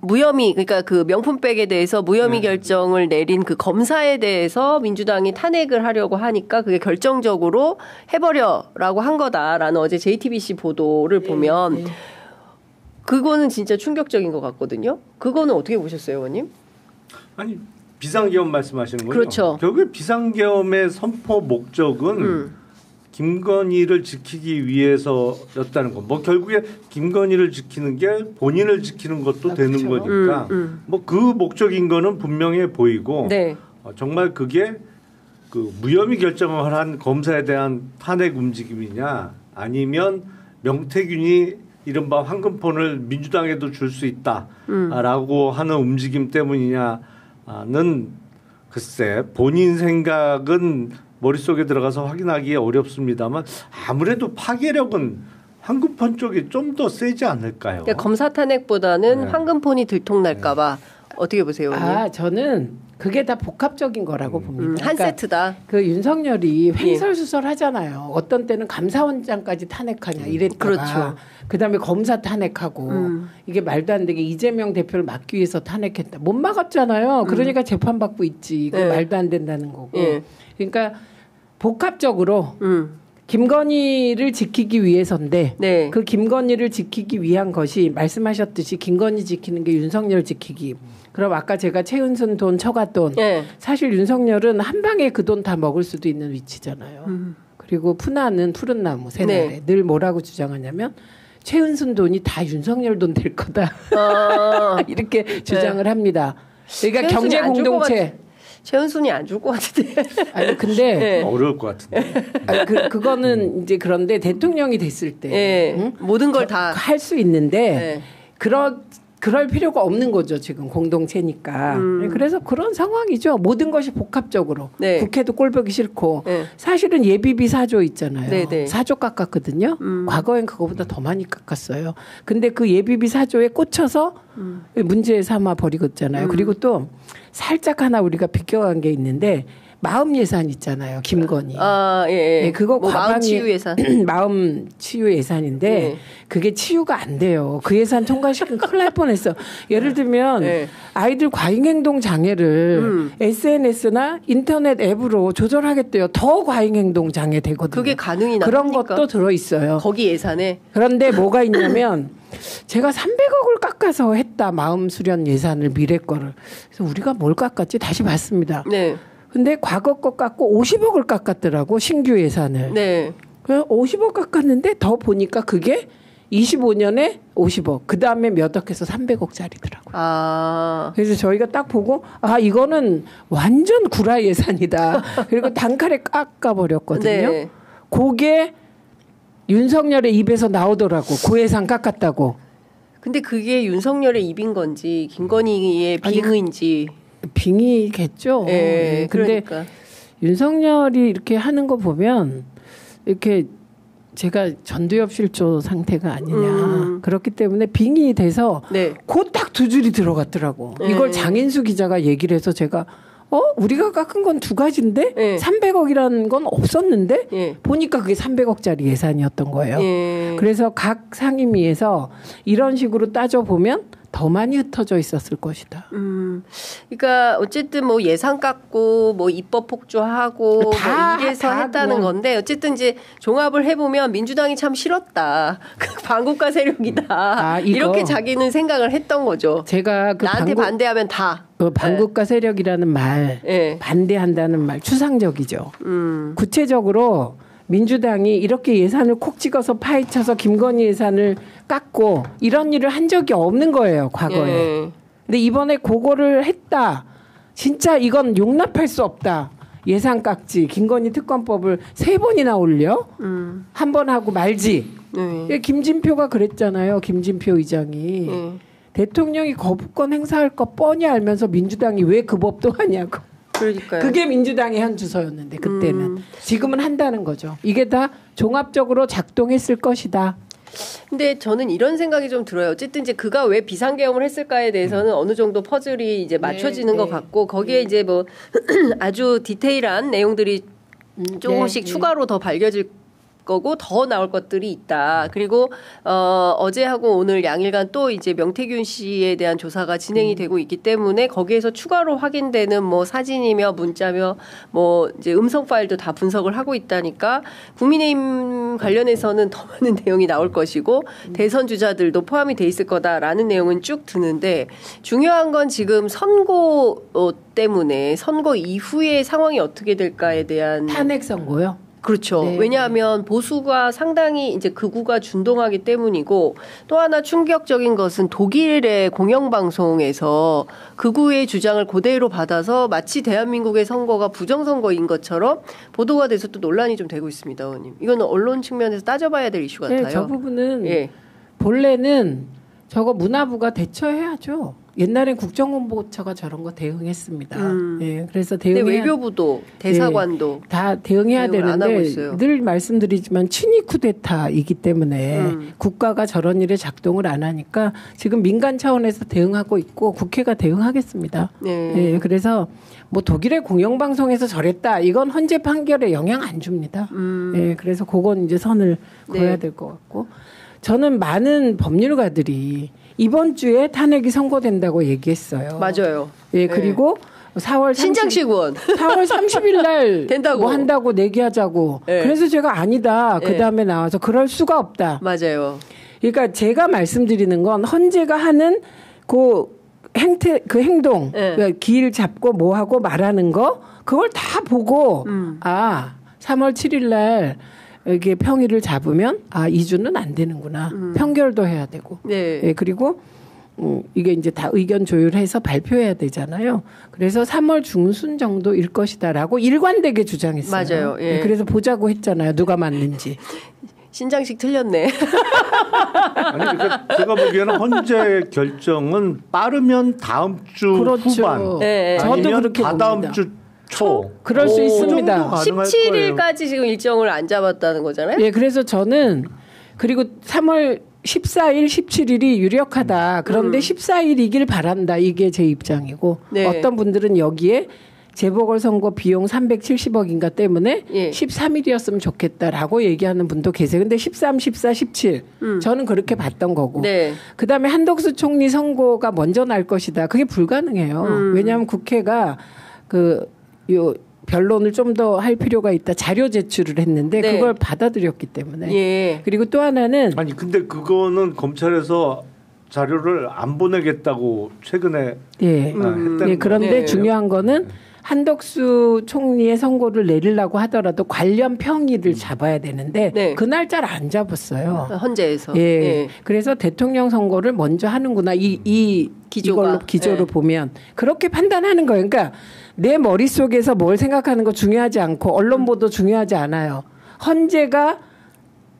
무혐의, 그러니까 그 명품백에 대해서 무혐의 결정을 내린 그 검사에 대해서 민주당이 탄핵을 하려고 하니까 그게 결정적으로 해버려라고 한 거다라는 어제 JTBC 보도를 보면 그거는 진짜 충격적인 것 같거든요. 그거는 어떻게 보셨어요, 의원님? 아니 비상계엄 말씀하시는 거죠? 그렇죠. 결국에 비상계엄의 선포 목적은 김건희를 지키기 위해서였다는 거. 뭐 결국에 김건희를 지키는 게 본인을 지키는 것도 되는 거니까 뭐 그 목적인 거는 분명해 보이고 네. 정말 그게 그 무혐의 결정을 한 검사에 대한 탄핵 움직임이냐 아니면 명태균이 이른바 황금폰을 민주당에도 줄 수 있다라고 하는 움직임 때문이냐는 글쎄 본인 생각은 머릿속에 들어가서 확인하기 어렵습니다만 아무래도 파괴력은 황금폰 쪽이 좀 더 세지 않을까요? 그러니까 검사 탄핵보다는 네. 황금폰이 들통날까봐 어떻게 보세요, 의원님? 저는 그게 다 복합적인 거라고 봅니다. 한 그러니까 세트다. 그 윤석열이 횡설수설하잖아요. 어떤 때는 감사원장까지 탄핵하냐 이랬다가 그렇죠. 그다음에 검사 탄핵하고 이게 말도 안 되게 이재명 대표를 막기 위해서 탄핵했다. 못 막았잖아요. 그러니까 재판받고 있지. 이거 네. 말도 안 된다는 거고. 예. 그러니까 복합적으로 김건희를 지키기 위해서인데 네. 그 김건희를 지키기 위한 것이 말씀하셨듯이 김건희 지키는 게 윤석열 지키기. 그럼 아까 제가 최은순 돈 처갓돈 네. 사실 윤석열은 한 방에 그 돈 다 먹을 수도 있는 위치잖아요. 그리고 푸나는 푸른 나무 새날에 네. 늘 뭐라고 주장하냐면 최은순 돈이 다 윤석열 돈 될 거다 이렇게 주장을 합니다. 그러니까 최은순이 경제 안 줄 것 공동체 최은순이 안 줄 것 같은데. 아니 근데 네. 어려울 것 같은데. 아니, 그거는 이제 그런데 대통령이 됐을 때 예. 모든 걸 다. 할 수 있는데 네. 그럴 필요가 없는 거죠 지금 공동체니까. 그래서 그런 상황이죠. 모든 것이 복합적으로. 네. 국회도 꼴보기 싫고 네. 사실은 예비비 4조 있잖아요. 네, 네. 4조 깎았거든요. 과거엔 그거보다 더 많이 깎았어요. 근데 그 예비비 4조에 꽂혀서 문제 삼아 버리고 있잖아요. 그리고 또 살짝 하나 우리가 비껴간 게 있는데 마음 예산 있잖아요. 김건희. 아, 예, 예. 네, 그거 뭐 마음 과방이 치유 예산. 마음 치유 예산인데 네. 그게 치유가 안 돼요. 그 예산 통과시키면 큰일 날 뻔했어. 예를 들면 네. 아이들 과잉행동 장애를 SNS나 인터넷 앱으로 조절하겠대요. 더 과잉행동 장애 되거든요. 그게 가능이나 그런 합니까? 것도 들어 있어요. 거기 예산에. 그런데 뭐가 있냐면 제가 300억을 깎아서 했다. 마음 수련 예산을 미래 거를. 그래서 우리가 뭘 깎았지? 다시 봤습니다. 네. 근데 과거 거 깎고 50억을 깎았더라고 신규 예산을. 네. 그래서 50억 깎았는데 더 보니까 그게 25년에 50억. 그 다음에 몇 억해서 300억짜리더라고요. 아. 그래서 저희가 딱 보고 이거는 완전 구라 예산이다. 그리고 단칼에 깎아버렸거든요. 네. 그게 윤석열의 입에서 나오더라고. 그 예산 깎았다고. 근데 그게 윤석열의 입인 건지 김건희의 빙의인지. 빙의겠죠. 예, 근데 그러니까. 윤석열이 이렇게 하는 거 보면 이렇게 제가 전두엽 실조 상태가 아니냐. 그렇기 때문에 빙의 돼서 네. 곧 딱 두 줄이 들어갔더라고. 이걸 장인수 기자가 얘기를 해서 제가 우리가 깎은 건 두 가지인데 300억이라는 건 없었는데 보니까 그게 300억짜리 예산이었던 거예요. 그래서 각 상임위에서 이런 식으로 따져보면 더 많이 흩어져 있었을 것이다. 그러니까 어쨌든 뭐 예산 깎고 뭐 입법 폭주하고 뭐 이래서 했다는 건데 어쨌든 이제 종합을 해보면 민주당이 참 싫었다. 반국가 세력이다. 이렇게 자기는 생각을 했던 거죠. 제가 그 나한테 반대하면 다. 그 반국가 세력이라는 말, 반대한다는 말 추상적이죠. 구체적으로 민주당이 이렇게 예산을 콕 찍어서 파헤쳐서 김건희 예산을 깎고 이런 일을 한 적이 없는 거예요, 과거에. 근데 이번에 그거를 했다. 진짜 이건 용납할 수 없다. 예산 깎지. 김건희 특검법을 3번이나 올려? 한 번 하고 말지. 김진표가 그랬잖아요. 김진표 의장이. 대통령이 거부권 행사할 거 뻔히 알면서 민주당이 왜 그 법도 하냐고. 그러니까요. 그게 민주당의 현 주소였는데 그때는. 지금은 한다는 거죠. 이게 다 종합적으로 작동했을 것이다. 근데 저는 이런 생각이 좀 들어요. 어쨌든 이제 그가 왜 비상계엄을 했을까에 대해서는 어느 정도 퍼즐이 이제 맞춰지는 것 같고 거기에 이제 뭐 아주 디테일한 내용들이 조금씩 추가로 더 밝혀질 거고 더 나올 것들이 있다. 그리고 어제하고 오늘 양일간 또 이제 명태균 씨에 대한 조사가 진행이 되고 있기 때문에 거기에서 추가로 확인되는 뭐 사진이며 문자며 뭐 이제 음성 파일도 다 분석을 하고 있다니까 국민의힘 관련해서는 더 많은 내용이 나올 것이고 대선 주자들도 포함이 돼 있을 거다라는 내용은 쭉 드는데 중요한 건 지금 선거 때문에 선거 이후의 상황이 어떻게 될까에 대한 탄핵 선고요. 그렇죠. 네. 왜냐하면 보수가 상당히 이제 극우가 준동하기 때문이고 또 하나 충격적인 것은 독일의 공영방송에서 극우의 주장을 그대로 받아서 마치 대한민국의 선거가 부정선거인 것처럼 보도가 돼서 또 논란이 좀 되고 있습니다, 의원님. 이거는 언론 측면에서 따져봐야 될 이슈 같아요. 네, 저 부분은 본래는 저거 문화부가 대처해야죠. 옛날엔 국정홍보처가 저런 거 대응했습니다. 예, 그래서 외교부도 대사관도 다 대응해야 되는데 늘 말씀드리지만 친위 쿠데타이기 때문에 국가가 저런 일에 작동을 안 하니까 지금 민간 차원에서 대응하고 있고 국회가 대응하겠습니다. 예, 그래서 뭐 독일의 공영방송에서 저랬다 이건 헌재 판결에 영향 안 줍니다. 예, 그래서 그건 이제 선을 그어야 될 것 같고 저는 많은 법률가들이 이번 주에 탄핵이 선고된다고 얘기했어요. 맞아요. 예, 그리고 4월 신장식 의원 4월 30일 날 된다고 뭐 한다고 내기하자고. 그래서 제가 아니다. 그다음에 나와서 그럴 수가 없다. 맞아요. 그러니까 제가 말씀드리는 건 헌재가 하는 그 행동, 그러니까 길 잡고 뭐 하고 말하는 거 그걸 다 보고 3월 7일 날 이게 평일을 잡으면 2주는 안 되는구나. 평결도 해야 되고. 예, 그리고 이게 이제 다 의견 조율해서 발표해야 되잖아요. 그래서 3월 중순 정도일 것이다라고 일관되게 주장했어요. 맞아요. 예. 그래서 보자고 했잖아요. 누가 맞는지. 신장식 틀렸네. 아니 그러니까 제가 보기에는 헌재 결정은 빠르면 다음 주 후반. 네. 저도 그렇게 다다음 봅니다. 주 초. 그럴 수 있습니다. 17일까지 지금 일정을 안 잡았다는 거잖아요. 예, 그래서 저는 그리고 3월 14일, 17일이 유력하다. 그런데 14일이길 바란다. 이게 제 입장이고 어떤 분들은 여기에 재보궐선거 비용 370억인가 때문에 13일이었으면 좋겠다라고 얘기하는 분도 계세요. 근데 13, 14, 17 저는 그렇게 봤던 거고 그다음에 한덕수 총리 선고가 먼저 날 것이다. 그게 불가능해요. 왜냐하면 국회가 변론을 좀 더 할 필요가 있다. 자료 제출을 했는데 그걸 받아들였기 때문에. 그리고 또 하나는 아니 근데 그거는 검찰에서 자료를 안 보내겠다고 최근에 했다는 그런데 중요한 거는 한덕수 총리의 선고를 내리려고 하더라도 관련 평일을 잡아야 되는데 그 날짜를 안 잡았어요. 헌재에서. 그래서 대통령 선고를 먼저 하는구나. 이 기조로 보면 그렇게 판단하는 거예요. 그러니까 내 머릿속에서 뭘 생각하는 거 중요하지 않고 언론 보도 중요하지 않아요. 헌재가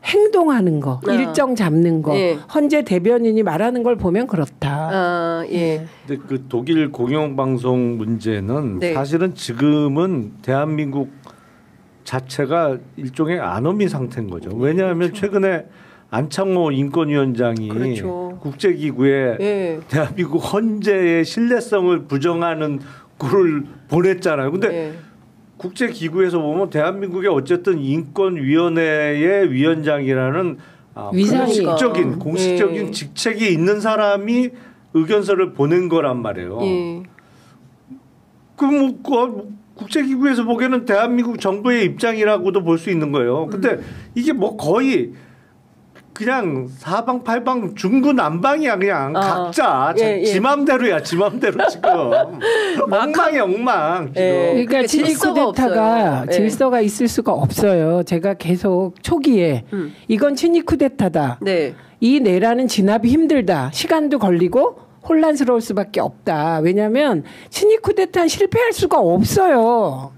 행동하는 거, 일정 잡는 거, 예. 헌재 대변인이 말하는 걸 보면 그렇다. 예. 근데 그 독일 공영방송 문제는 네. 사실은 지금은 대한민국 자체가 일종의 아노미 상태인 거죠. 왜냐하면 최근에 안창호 인권위원장이 그렇죠. 국제기구에 예. 대한민국 헌재의 신뢰성을 부정하는 글을 보냈잖아요. 근데 예. 국제기구에서 보면 대한민국의 어쨌든 인권위원회의 위원장이라는 위상이 공식적인 예. 직책이 있는 사람이 의견서를 보낸 거란 말이에요. 예. 그럼 뭐 국제기구에서 보기에는 대한민국 정부의 입장이라고도 볼 수 있는 거예요. 근데 이게 뭐 거의 그냥 사방팔방 중구난방이야. 그냥 각자 예, 예. 지 맘대로야. 지 맘대로 지금. 엉망이야 엉망 지금. 예. 그러니까 친일 질서가 쿠데타가 없어요. 질서가 있을 수가 없어요. 제가 계속 초기에 이건 친일 쿠데타다. 네. 이 내란은 진압이 힘들다. 시간도 걸리고 혼란스러울 수밖에 없다. 왜냐하면 친일 쿠데타는 실패할 수가 없어요.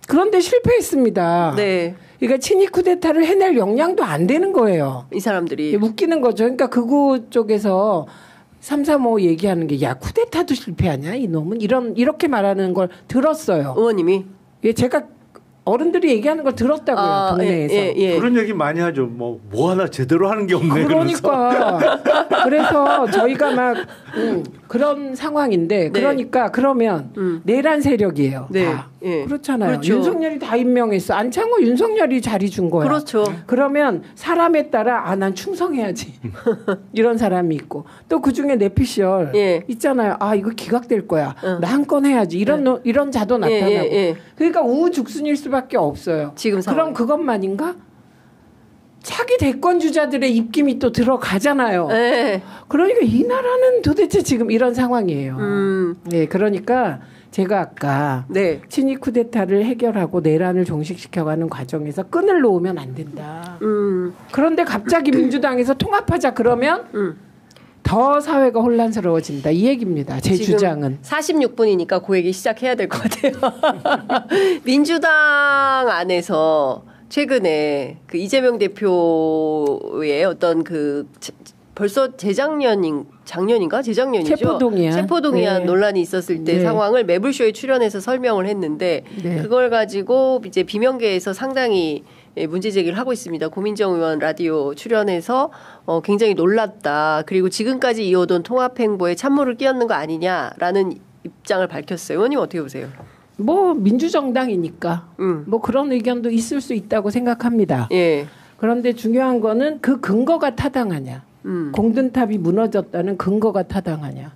그런데 실패했습니다. 네. 그러니까 친일 쿠데타를 해낼 역량도 안 되는 거예요. 이 사람들이. 이게 웃기는 거죠. 그러니까 극우 쪽에서 335 얘기하는 게 야 쿠데타도 실패하냐 이놈은 이렇게 말하는 걸 들었어요. 의원님이. 예, 제가 어른들이 얘기하는 걸 들었다고요. 동네에서. 예. 그런 얘기 많이 하죠. 뭐 하나 제대로 하는 게 없네. 그러니까 그래서 저희가 막 그런 상황인데 네. 그러니까 그러면 내란 세력이에요. 네. 다. 예. 그렇잖아요. 그렇죠. 윤석열이 다 임명했어. 안창호 윤석열이 자리 준 거야. 그렇죠. 그러면 사람에 따라 난 충성해야지. 이런 사람이 있고 또 그중에 내피셜 예. 있잖아요. 이거 기각될 거야. 나 한 건 해야지. 이런 자도 나타나고. 예. 그러니까 우후죽순일 수밖에 없어요. 지금 상황. 그럼 그것만인가? 차기 대권 주자들의 입김이 또 들어가잖아요. 예. 그러니까 이 나라는 도대체 지금 이런 상황이에요. 네, 그러니까 제가 아까 네. 친일 쿠데타를 해결하고 내란을 종식시켜가는 과정에서 끈을 놓으면 안 된다. 그런데 갑자기 민주당에서 통합하자 그러면 더 사회가 혼란스러워진다. 이 얘기입니다. 제 지금 주장은. 46분이니까 그 얘기 시작해야 될 것 같아요. 민주당 안에서 최근에 그 이재명 대표의 어떤 벌써 작년인가? 재작년이죠. 체포동의안 네. 논란이 있었을 때 네. 상황을 매블쇼에 출연해서 설명을 했는데 네. 그걸 가지고 이제 비명계에서 상당히 문제 제기를 하고 있습니다. 고민정 의원 라디오 출연해서 굉장히 놀랐다. 그리고 지금까지 이어온 통합 행보에 찬물을 끼얹는 거 아니냐라는 입장을 밝혔어요. 의원님 어떻게 보세요? 뭐 민주정당이니까 뭐 그런 의견도 있을 수 있다고 생각합니다. 예. 그런데 중요한 거는 그 근거가 타당하냐. 공든탑이 무너졌다는 근거가 타당하냐.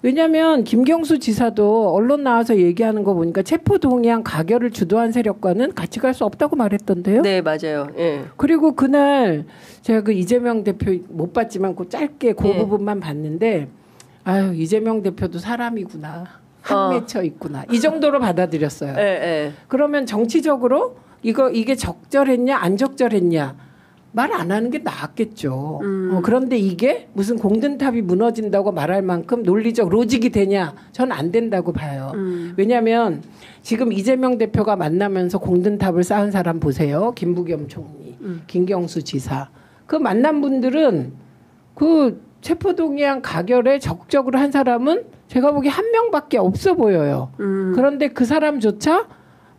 왜냐하면 김경수 지사도 언론 나와서 얘기하는 거 보니까 체포동의안 가결을 주도한 세력과는 같이 갈 수 없다고 말했던데요. 네, 맞아요. 예. 그리고 그날 제가 그 이재명 대표 못 봤지만 그 짧게 그 예. 부분만 봤는데 아유 이재명 대표도 사람이구나. 한맺혀 있구나. 이 정도로 받아들였어요. 예. 그러면 정치적으로 이게 적절했냐 안 적절했냐 말 안 하는 게 나았겠죠. 그런데 이게 무슨 공든탑이 무너진다고 말할 만큼 논리적 로직이 되냐? 전 안 된다고 봐요. 왜냐하면 지금 이재명 대표가 만나면서 공든탑을 쌓은 사람 보세요. 김부겸 총리, 김경수 지사. 그 만난 분들은 그 체포동의안 가결에 적극적으로 한 사람은 제가 보기에 한 명밖에 없어 보여요. 그런데 그 사람조차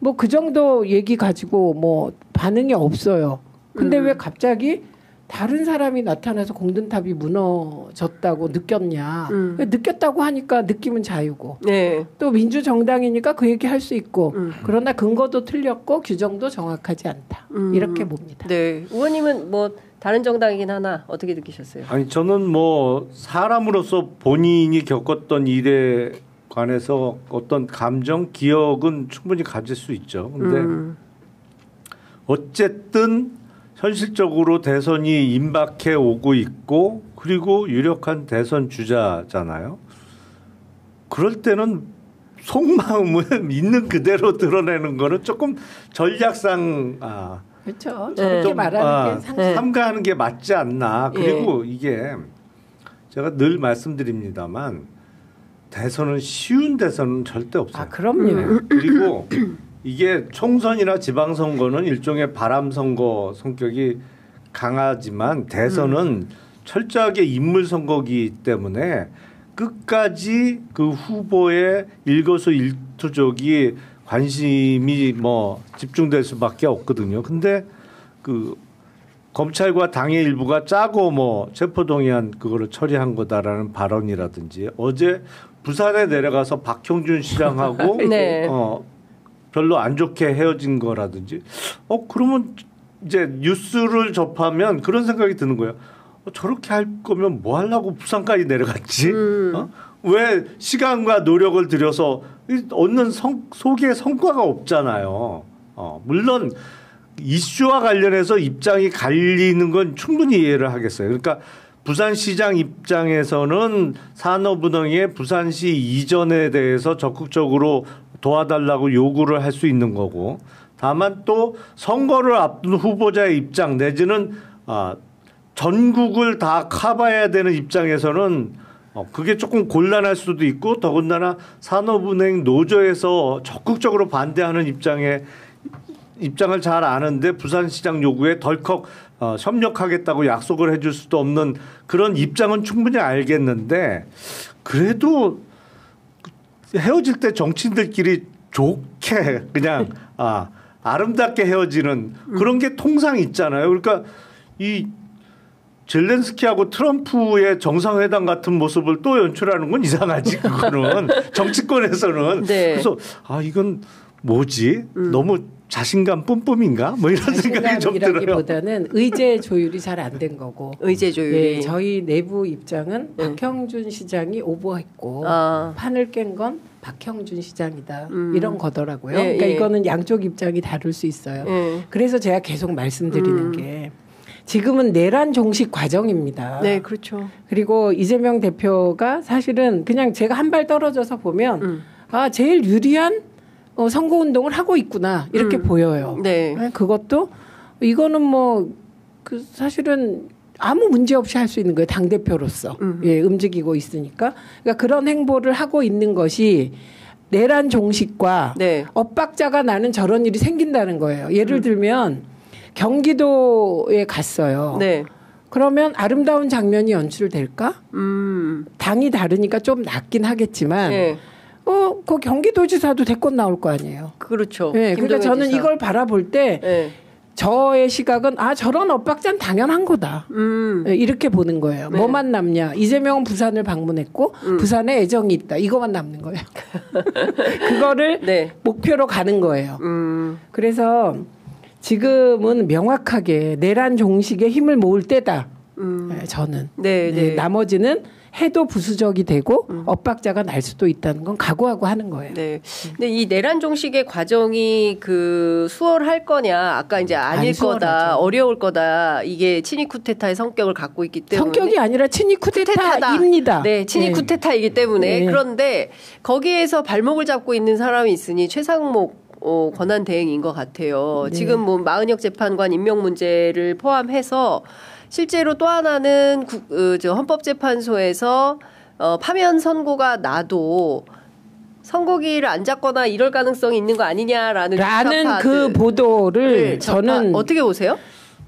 뭐 그 정도 얘기 가지고 뭐 반응이 없어요. 근데 왜 갑자기 다른 사람이 나타나서 공든탑이 무너졌다고 느꼈냐. 느꼈다고 하니까 느낌은 자유고. 네. 또 민주정당이니까 그 얘기 할 수 있고. 그러나 근거도 틀렸고 규정도 정확하지 않다. 이렇게 봅니다. 네. 의원님은 뭐 다른 정당이긴 하나 어떻게 느끼셨어요? 아니 저는 뭐 사람으로서 본인이 겪었던 일에 관해서 어떤 감정, 기억은 충분히 가질 수 있죠. 근데 어쨌든 현실적으로 대선이 임박해 오고 있고 그리고 유력한 대선 주자잖아요. 그럴 때는 속마음을 있는 그대로 드러내는 거는 조금 전략상 그렇죠. 저렇게 말하는 게 삼가하는 게 맞지 않나. 그리고 이게 제가 늘 말씀드립니다만 대선은 쉬운 대선은 절대 없어요. 그럼요. 그리고 이게 총선이나 지방선거는 일종의 바람선거 성격이 강하지만 대선은 철저하게 인물 선거기 때문에 끝까지 그 후보의 일거수일투족이 관심이 뭐 집중될 수밖에 없거든요. 근데 그 검찰과 당의 일부가 짜고 뭐 체포동의안 그거를 처리한 거다라는 발언이라든지 어제 부산에 내려가서 박형준 시장하고 네. 별로 안 좋게 헤어진 거라든지 그러면 이제 뉴스를 접하면 그런 생각이 드는 거예요. 저렇게 할 거면 뭐 하려고 부산까지 내려갔지? 왜 시간과 노력을 들여서 얻는 속에 성과가 없잖아요. 물론 이슈와 관련해서 입장이 갈리는 건 충분히 이해를 하겠어요. 그러니까 부산시장 입장에서는 산업은행의 부산시 이전에 대해서 적극적으로 도와달라고 요구를 할 수 있는 거고, 다만 또 선거를 앞둔 후보자의 입장 내지는 전국을 다 커버해야 되는 입장에서는 그게 조금 곤란할 수도 있고, 더군다나 산업은행 노조에서 적극적으로 반대하는 입장을 잘 아는데 부산시장 요구에 덜컥 협력하겠다고 약속을 해줄 수도 없는 그런 입장은 충분히 알겠는데, 그래도 헤어질 때 정치인들끼리 좋게 그냥 아름답게 헤어지는 그런 게 통상 있잖아요. 그러니까 이 젤렌스키하고 트럼프의 정상회담 같은 모습을 또 연출하는 건 이상하지. 그거는 정치권에서는. 네. 그래서 이건 뭐지? 너무 자신감 뿜뿜인가? 뭐 이런 생각이 좀 들어요. 자신감이라기보다는 의제 조율이 잘 안 된 거고. 의제 조율이. 예, 저희 내부 입장은 박형준 시장이 오버했고 판을 깬 건 박형준 시장이다. 이런 거더라고요. 예, 그러니까 예. 이거는 양쪽 입장이 다를 수 있어요. 예. 그래서 제가 계속 말씀드리는 게 지금은 내란 종식 과정입니다. 네, 그렇죠. 그리고 이재명 대표가 사실은 그냥 제가 한 발 떨어져서 보면 제일 유리한 선거운동을 하고 있구나 이렇게 보여요. 네. 그것도 이거는 뭐 그 사실은 아무 문제 없이 할 수 있는 거예요. 당 대표로서 예, 움직이고 있으니까. 그러니까 그런 행보를 하고 있는 것이 내란 종식과 네. 엇박자가 나는 저런 일이 생긴다는 거예요. 예를 들면 경기도에 갔어요. 네. 그러면 아름다운 장면이 연출될까? 당이 다르니까 좀 낫긴 하겠지만. 네. 그 경기도지사도 대권 나올 거 아니에요. 그렇죠. 네, 그러니까 저는 지사. 이걸 바라볼 때 네. 저의 시각은 저런 엇박자는 당연한 거다. 네, 이렇게 보는 거예요. 네. 뭐만 남냐. 이재명은 부산을 방문했고 부산에 애정이 있다. 이거만 남는 거예요. 그거를 네. 목표로 가는 거예요. 그래서 지금은 명확하게 내란 종식에 힘을 모을 때다. 네, 저는. 네, 네. 나머지는 해도 부수적이 되고 엇박자가 날 수도 있다는 건 각오하고 하는 거예요. 네. 근데 이 내란 종식의 과정이 수월할 거냐, 아까 이제 아닐 거다, 어려울 거다, 이게 친위 쿠데타의 성격을 갖고 있기 때문에. 성격이 아니라 친위 쿠데타입니다. 네, 친위 쿠데타이기 때문에. 네. 그런데 거기에서 발목을 잡고 있는 사람이 있으니 최상목 권한 대행인 것 같아요. 네. 지금 뭐 마은혁 재판관 임명 문제를 포함해서 실제로 또 하나는 헌법재판소에서 파면 선고가 나도 선고기를 안 잡거나 이럴 가능성이 있는 거 아니냐라는 그 보도를 저는 어떻게 보세요?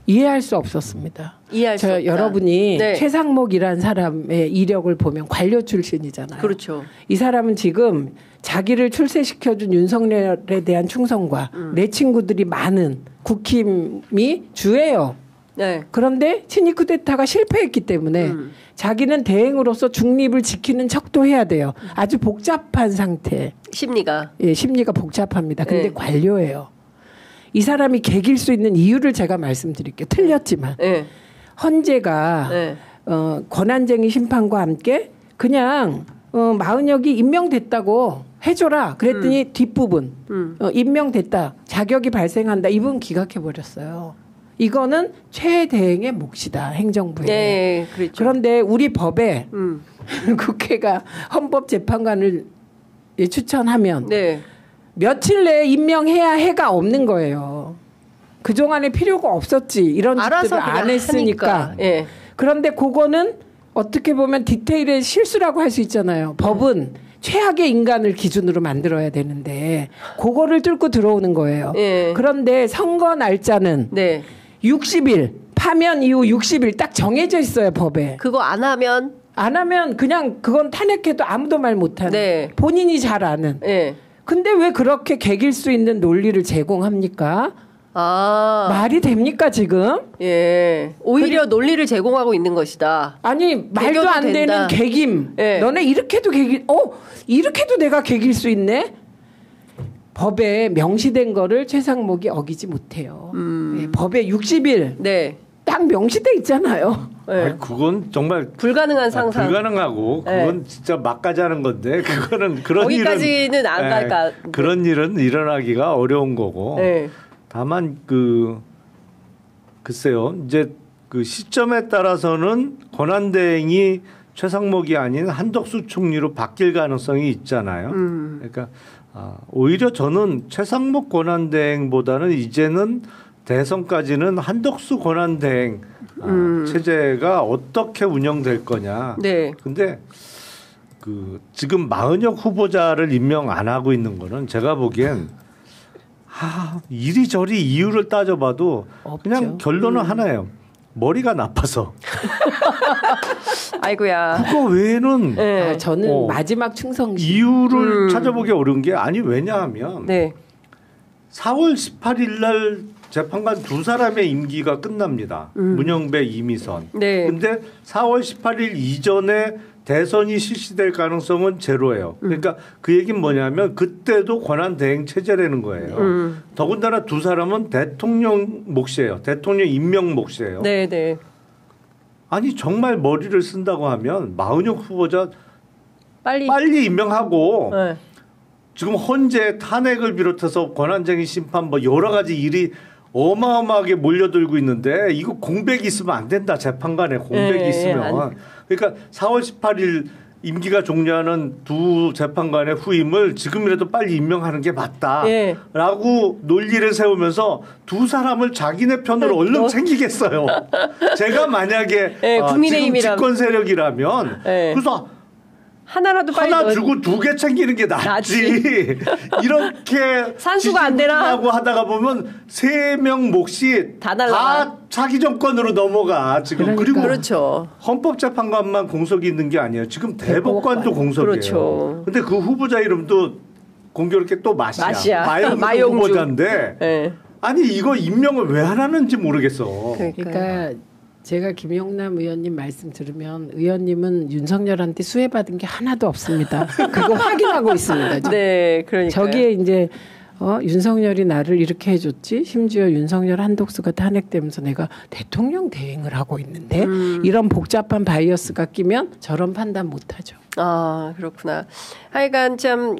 이해할 수 없었습니다. 이해할 수 없다. 여러분이 네. 최상목이라는 사람의 이력을 보면 관료 출신이잖아요. 그렇죠. 이 사람은 지금 자기를 출세시켜준 윤석열에 대한 충성과 내 친구들이 많은 국힘이 주예요. 네. 그런데 친위 쿠데타가 실패했기 때문에 자기는 대행으로서 중립을 지키는 척도 해야 돼요. 아주 복잡한 상태. 심리가. 예, 심리가 복잡합니다. 근데 네. 관료예요. 이 사람이 개길 수 있는 이유를 제가 말씀드릴게요. 틀렸지만. 네. 헌재가 네. 권한쟁의 심판과 함께 그냥 마은혁이 임명됐다고 해줘라. 그랬더니 뒷부분 임명됐다. 자격이 발생한다. 이분 기각해버렸어요. 이거는 최대행의 몫이다. 행정부에. 네, 그렇죠. 그런데 우리 법에 국회가 헌법재판관을 추천하면 네. 며칠 내에 임명해야 해가 없는 거예요. 그동안에 필요가 없었지. 이런 알아서 짓들을 안 그냥 했으니까. 하니까. 예. 그런데 그거는 어떻게 보면 디테일의 실수라고 할 수 있잖아요. 법은 최악의 인간을 기준으로 만들어야 되는데 그거를 뚫고 들어오는 거예요. 예. 그런데 선거 날짜는 네. 60일, 사면 이후 60일 딱 정해져 있어요, 법에. 그거 안 하면 그냥 그건 탄핵해도 아무도 말 못하는. 네. 본인이 잘 아는. 예. 근데 왜 그렇게 개길 수 있는 논리를 제공합니까? 아. 말이 됩니까 지금? 예. 오히려 논리를 제공하고 있는 것이다. 아니 말도 안 된다. 되는 개김. 예. 너네 이렇게도 이렇게도 내가 개길 수 있네? 법에 명시된 거를 최상목이 어기지 못해요. 예, 법에 60일 네. 딱 명시돼 있잖아요. 네. 아니, 그건 정말 불가능한 상상. 불가능하고 그건 진짜 막까지 하는 건데 그거는 그런 거기까지는 안 갈까. 그런 일은 일어나기가 어려운 거고. 네. 다만 글쎄요. 이제 그 시점에 따라서는 권한대행이 최상목이 아닌 한덕수 총리로 바뀔 가능성이 있잖아요. 그러니까 오히려 저는 최상목 권한대행보다는 이제는 대선까지는 한덕수 권한대행 체제가 어떻게 운영될 거냐. 네. 근데 지금 마은혁 후보자를 임명 안 하고 있는 거는 제가 보기엔 이리저리 이유를 따져봐도 없죠. 그냥 결론은 하나예요. 머리가 나빠서. 아이고야. 그거 외에는 네. 저는 마지막 충성심. 이유를 찾아보기 어려운 게 왜냐하면 네. 4월 18일 날 재판관 두 사람의 임기가 끝납니다. 문영배, 이미선. 네. 근데 4월 18일 이전에 대선이 실시될 가능성은 제로예요. 그러니까 그 얘기는 뭐냐면 그때도 권한 대행 체제라는 거예요. 더군다나 두 사람은 대통령 몫이에요. 대통령 임명 몫이에요. 네, 네. 아니 정말 머리를 쓴다고 하면 마은혁 후보자 빨리 임명하고 네. 지금 헌재 탄핵을 비롯해서 권한쟁의 심판 여러 가지 일이 어마어마하게 몰려들고 있는데 이거 공백이 있으면 안 된다. 재판관에 공백이 있으면. 그러니까 4월 18일 임기가 종료하는 두 재판관의 후임을 지금이라도 빨리 임명하는 게 맞다라고 논리를 세우면서 두 사람을 자기네 편으로 얼른 챙기겠어요. 제가 만약에 지금 집권 세력이라면 그래서 하나라도 빨리 하나 주고 두 개 챙기는 게 낫지. 이렇게 산수가 안 되나 하다가 보면 3명 몫이 다 차기 정권으로 넘어가 지금. 그리고 그렇죠. 헌법재판관만 공석이 있는 게 아니에요. 지금 대법관도 공석이에요. 그렇죠. 근데 그 후보자 이름도 공교롭게 또 마시야. 마용주 후보자인데 네. 아니 이거 임명을 왜 하라는지 모르겠어. 그러니까 제가 김용남 의원님 말씀 들으면 의원님은 윤석열한테 수혜받은 게 하나도 없습니다. 그거 확인하고 있습니다. 지금. 네, 그러니까 저기에 이제 윤석열이 나를 이렇게 해줬지. 심지어 윤석열 한독수가 탄핵되면서 내가 대통령 대행을 하고 있는데 이런 복잡한 바이어스가 끼면 저런 판단 못하죠. 아, 그렇구나. 하여간 참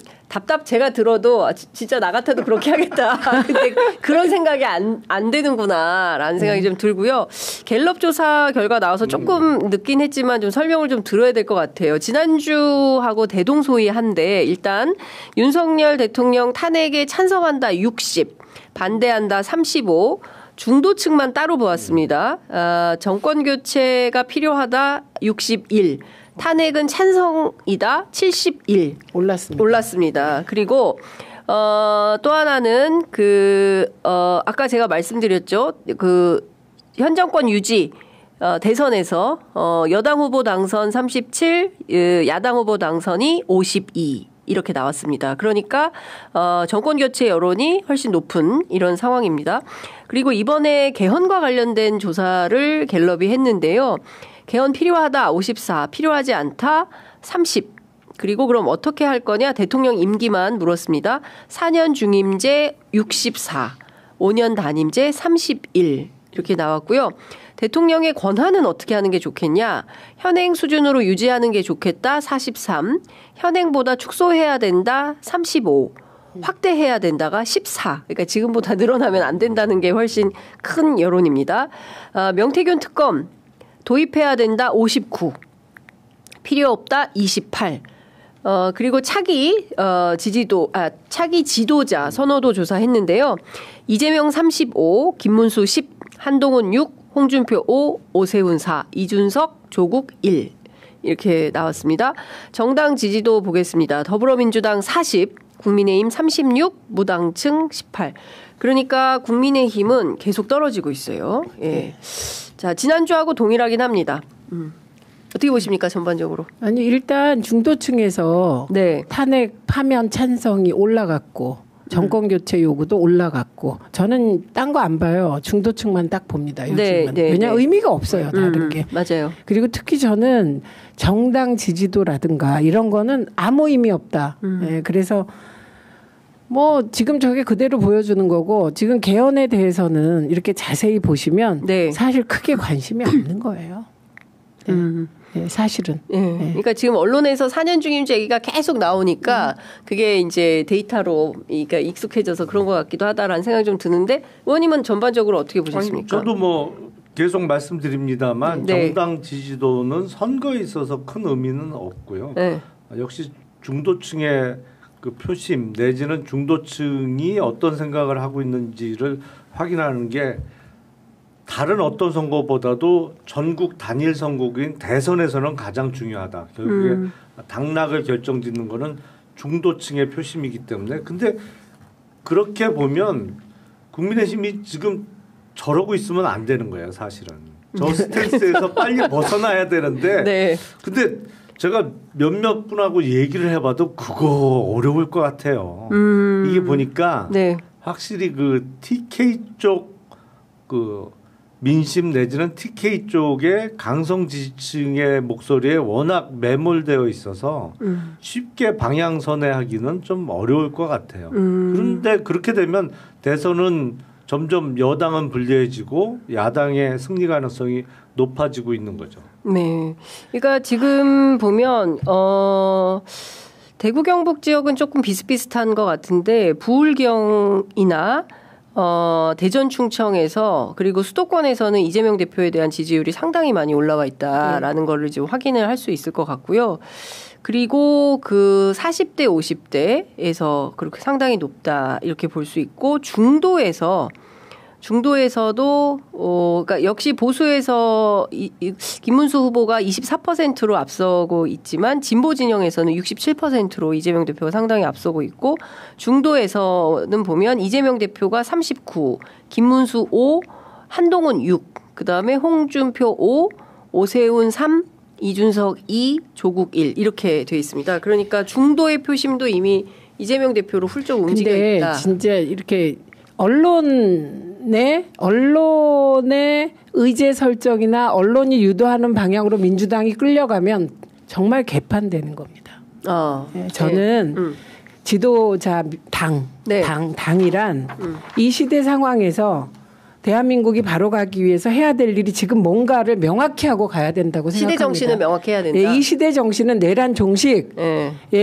제가 들어도 진짜 나 같아도 그렇게 하겠다. 근데 그런 생각이 안 되는구나라는 생각이 좀 들고요. 갤럽 조사 결과 나와서 조금 늦긴 했지만 좀 설명을 좀 들어야 될 것 같아요. 지난주하고 대동소이한데 일단 윤석열 대통령 탄핵에 찬성한다 60, 반대한다 35, 중도층만 따로 보았습니다. 정권 교체가 필요하다 61, 탄핵은 찬성이다 71 올랐습니다. 그리고 또 하나는 아까 제가 말씀드렸죠. 현 정권 유지 대선에서 여당 후보 당선 37, 야당 후보 당선이 52 이렇게 나왔습니다. 그러니까 정권 교체 여론이 훨씬 높은 이런 상황입니다. 그리고 이번에 개헌과 관련된 조사를 갤럽이 했는데요. 개헌 필요하다 54, 필요하지 않다 30. 그리고 그럼 어떻게 할 거냐 대통령 임기만 물었습니다. 4년 중임제 64, 5년 단임제 31 이렇게 나왔고요. 대통령의 권한은 어떻게 하는 게 좋겠냐. 현행 수준으로 유지하는 게 좋겠다 43, 현행보다 축소해야 된다 35, 확대해야 된다가 14. 그러니까 지금보다 늘어나면 안 된다는 게 훨씬 큰 여론입니다. 명태균 특검 도입해야 된다 59, 필요 없다 28. 그리고 차기 지도자 선호도 조사했는데요. 이재명 35, 김문수 10, 한동훈 6, 홍준표 5, 오세훈 4, 이준석, 조국 1 이렇게 나왔습니다. 정당 지지도 보겠습니다. 더불어민주당 40, 국민의힘 36, 무당층 18. 그러니까 국민의힘은 계속 떨어지고 있어요. 예. 자, 지난주하고 동일하긴 합니다. 어떻게 보십니까, 전반적으로? 아니 일단 중도층에서 네. 탄핵 파면 찬성이 올라갔고 정권 교체 요구도 올라갔고 저는 딴 거 안 봐요. 중도층만 딱 봅니다. 요즘은. 네, 왜냐 의미가 없어요. 다른 게. 맞아요. 그리고 특히 저는 정당 지지도라든가 이런 거는 아무 의미 없다. 네, 그래서 뭐 지금 저게 그대로 보여주는 거고 지금 개헌에 대해서는 이렇게 자세히 보시면 네. 사실 크게 관심이 없는 거예요. 네. 네, 사실은. 네. 네. 그러니까 지금 언론에서 4년 중임제 얘기가 계속 나오니까 그게 이제 데이터로 그러니까 익숙해져서 그런 것 같기도 하다라는 생각이 좀 드는데 의원님은 전반적으로 어떻게 보셨습니까? 저도 뭐 계속 말씀드립니다만 네. 정당 지지도는 선거에 있어서 큰 의미는 없고요. 네. 역시 중도층의 그 표심 내지는 중도층이 어떤 생각을 하고 있는지를 확인하는 게 다른 어떤 선거보다도 전국 단일 선거인 대선에서는 가장 중요하다. 결국에 당락을 결정짓는 거는 중도층의 표심이기 때문에. 근데 그렇게 보면 국민의힘이 지금 저러고 있으면 안 되는 거예요, 사실은. 저 스탠스에서 빨리 벗어나야 되는데. 네. 근데 제가 몇몇 분하고 얘기를 해봐도 그거 어려울 것 같아요. 이게 보니까 네. 확실히 그 TK 쪽 그 민심 내지는 TK 쪽의 강성 지지층의 목소리에 워낙 매몰되어 있어서 쉽게 방향선회하기는 좀 어려울 것 같아요. 그런데 그렇게 되면 대선은 점점 여당은 불리해지고 야당의 승리 가능성이 높아지고 있는 거죠. 네. 그러니까 지금 보면 대구 경북 지역은 조금 비슷비슷한 것 같은데 부울경이나 대전 충청에서 그리고 수도권에서는 이재명 대표에 대한 지지율이 상당히 많이 올라와 있다라는 거를 지금 확인을 할 수 있을 것 같고요. 그리고 그 40대 50대에서 그렇게 상당히 높다 이렇게 볼 수 있고 중도에서도 그러니까 역시 보수에서 김문수 후보가 24%로 앞서고 있지만 진보 진영에서는 67%로 이재명 대표가 상당히 앞서고 있고 중도에서는 보면 이재명 대표가 39, 김문수 5, 한동훈 6, 그다음에 홍준표 5, 오세훈 3, 이준석 2, 조국 1 이렇게 돼 있습니다. 그러니까 중도의 표심도 이미 이재명 대표로 훌쩍 움직여 근데 있다. 진짜 이렇게 언론의 의제 설정이나 언론이 유도하는 방향으로 민주당이 끌려가면 정말 개판되는 겁니다. 네, 저는 지도자 당이란 이 시대 상황에서 대한민국이 바로 가기 위해서 해야 될 일이 지금 뭔가를 명확히 하고 가야 된다고 생각합니다. 시대 정신을 명확히 해야 된다. 네, 이 시대 정신은 내란 종식,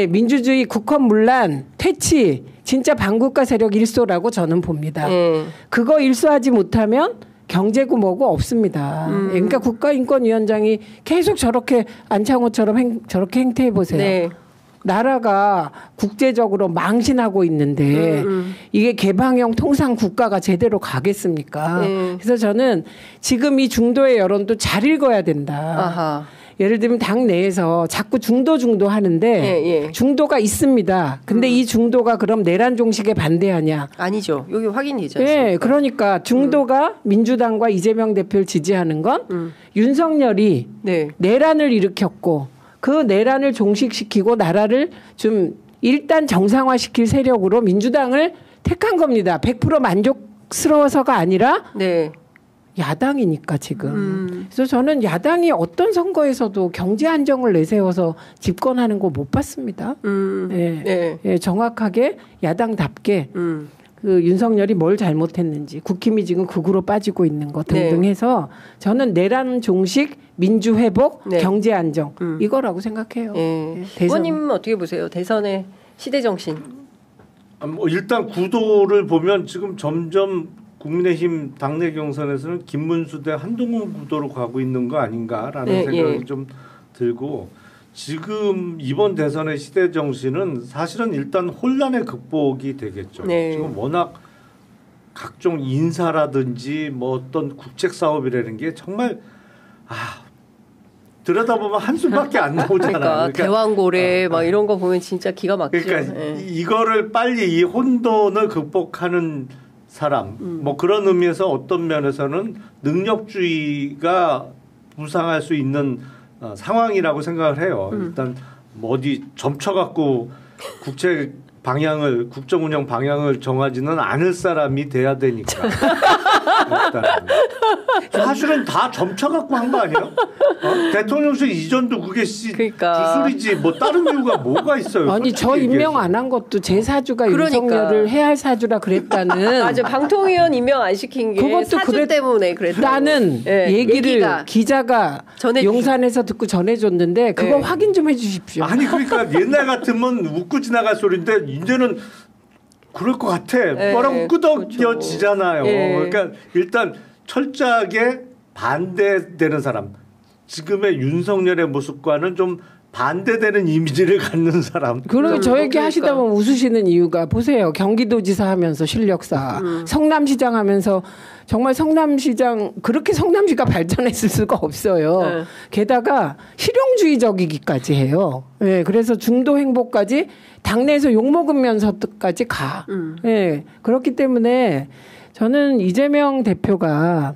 민주주의 국헌 문란, 퇴치, 진짜 반국가 세력 일소라고 저는 봅니다. 그거 일소하지 못하면 경제고 뭐고 없습니다. 그러니까 국가인권위원장이 계속 저렇게 안창호처럼 저렇게 행태해 보세요. 네. 나라가 국제적으로 망신하고 있는데 이게 개방형 통상 국가가 제대로 가겠습니까? 그래서 저는 지금 이 중도의 여론도 잘 읽어야 된다. 아하. 예를 들면 당 내에서 자꾸 중도 하는데 중도가 있습니다. 근데 이 중도가 그럼 내란 종식에 반대하냐? 아니죠. 여기 확인되죠. 네, 그러니까 중도가 민주당과 이재명 대표를 지지하는 건 윤석열이 내란을 일으켰고 그 내란을 종식시키고 나라를 좀 일단 정상화시킬 세력으로 민주당을 택한 겁니다. 100% 만족스러워서가 아니라 야당이니까 지금. 그래서 저는 야당이 어떤 선거에서도 경제 안정을 내세워서 집권하는 거 못 봤습니다. 정확하게 야당답게 그 윤석열이 뭘 잘못했는지 국힘이 지금 극으로 빠지고 있는 것 등등 해서 저는 내란 종식, 민주회복, 경제 안정 이거라고 생각해요. 의원님은 어떻게 보세요? 대선의 시대 정신. 일단 구도를 보면 지금 점점 국민의힘 당내 경선에서는 김문수 대 한동훈 구도로 가고 있는 거 아닌가라는 생각이 좀 들고 지금 이번 대선의 시대 정신은 사실은 일단 혼란의 극복이 되겠죠. 지금 워낙 각종 인사라든지 뭐 어떤 국책 사업이라는 게 정말 들여다보면 한숨밖에 안 나오잖아요. 그러니까 대왕고래 막 이런 거 보면 진짜 기가 막히죠. 그러니까 이거를 빨리 이 혼돈을 극복하는 사람 뭐 그런 의미에서 어떤 면에서는 능력주의가 부상할 수 있는 상황이라고 생각을 해요. 일단 뭐 어디 점쳐갖고 국제 방향을 국정 운영 방향을 정하지는 않을 사람이 돼야 되니까. 사실은 다 점쳐갖고 한 거 아니에요? 대통령실 이전도 그게 그러니까. 주술이지 뭐 다른 이유가 뭐가 있어요? 아니 저 임명 안 한 것도 제 사주가 그러니까. 윤석열을 해야 할 사주라 그랬다는. 맞아. 방통위원 임명 안 시킨 게 그것도 사주 때문에 그랬다고. 나는 예, 얘기를 얘기가 기자가 용산에서 듣고 전해줬는데 그거 예. 확인 좀 해주십시오. 아니 그러니까 옛날 같으면 웃고 지나갈 소리인데 이제는 그럴 것 같아. 뭐라고 끄덕여지잖아요. 그렇죠. 그러니까 일단 철저하게 반대되는 사람. 지금의 윤석열의 모습과는 좀 반대되는 이미지를 갖는 사람. 그리고 저 얘기 하시다 보면 웃으시는 이유가 보세요. 경기도지사 하면서 실력사, 성남시장 하면서 정말 성남시장 그렇게 성남시가 발전했을 수가 없어요. 네. 게다가 실용주의적이기까지 해요. 네, 그래서 중도 행보까지 당내에서 욕먹으면서까지 가. 네, 그렇기 때문에 저는 이재명 대표가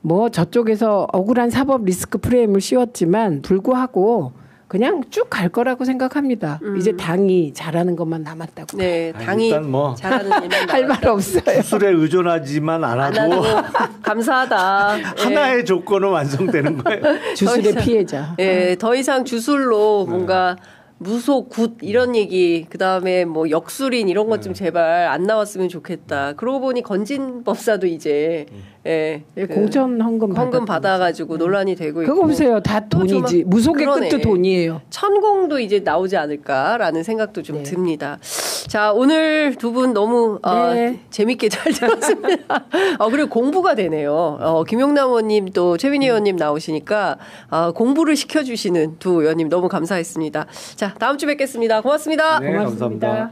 뭐 저쪽에서 억울한 사법 리스크 프레임을 씌웠지만 불구하고 그냥 쭉 갈 거라고 생각합니다. 이제 당이 잘하는 것만 남았다고. 네, 당이 일단 뭐 잘하는 일만 할 말 없어요. 수술에 의존하지만 안 하고 감사하다. 하나의 조건은 완성되는 거예요. 주술의 피해자. 예, 더 이상 주술로 뭔가 무속, 굿 이런 얘기 그다음에 뭐 역술인 이런 것 좀 제발 안 나왔으면 좋겠다. 그러고 보니 건진 법사도 이제 예, 공천 헌금 받아가지고 논란이 되고 있고. 그거 보세요. 다 돈이지. 무속의 그러네. 끝도 돈이에요. 천공도 이제 나오지 않을까라는 생각도 좀 듭니다. 자, 오늘 두 분 너무 재밌게 잘 들었습니다. 그리고 공부가 되네요. 김용남 의원님 또 최민희 의원님 나오시니까 공부를 시켜주시는 두 의원님 너무 감사했습니다. 자, 다음 주 뵙겠습니다. 고맙습니다. 네, 감사합니다.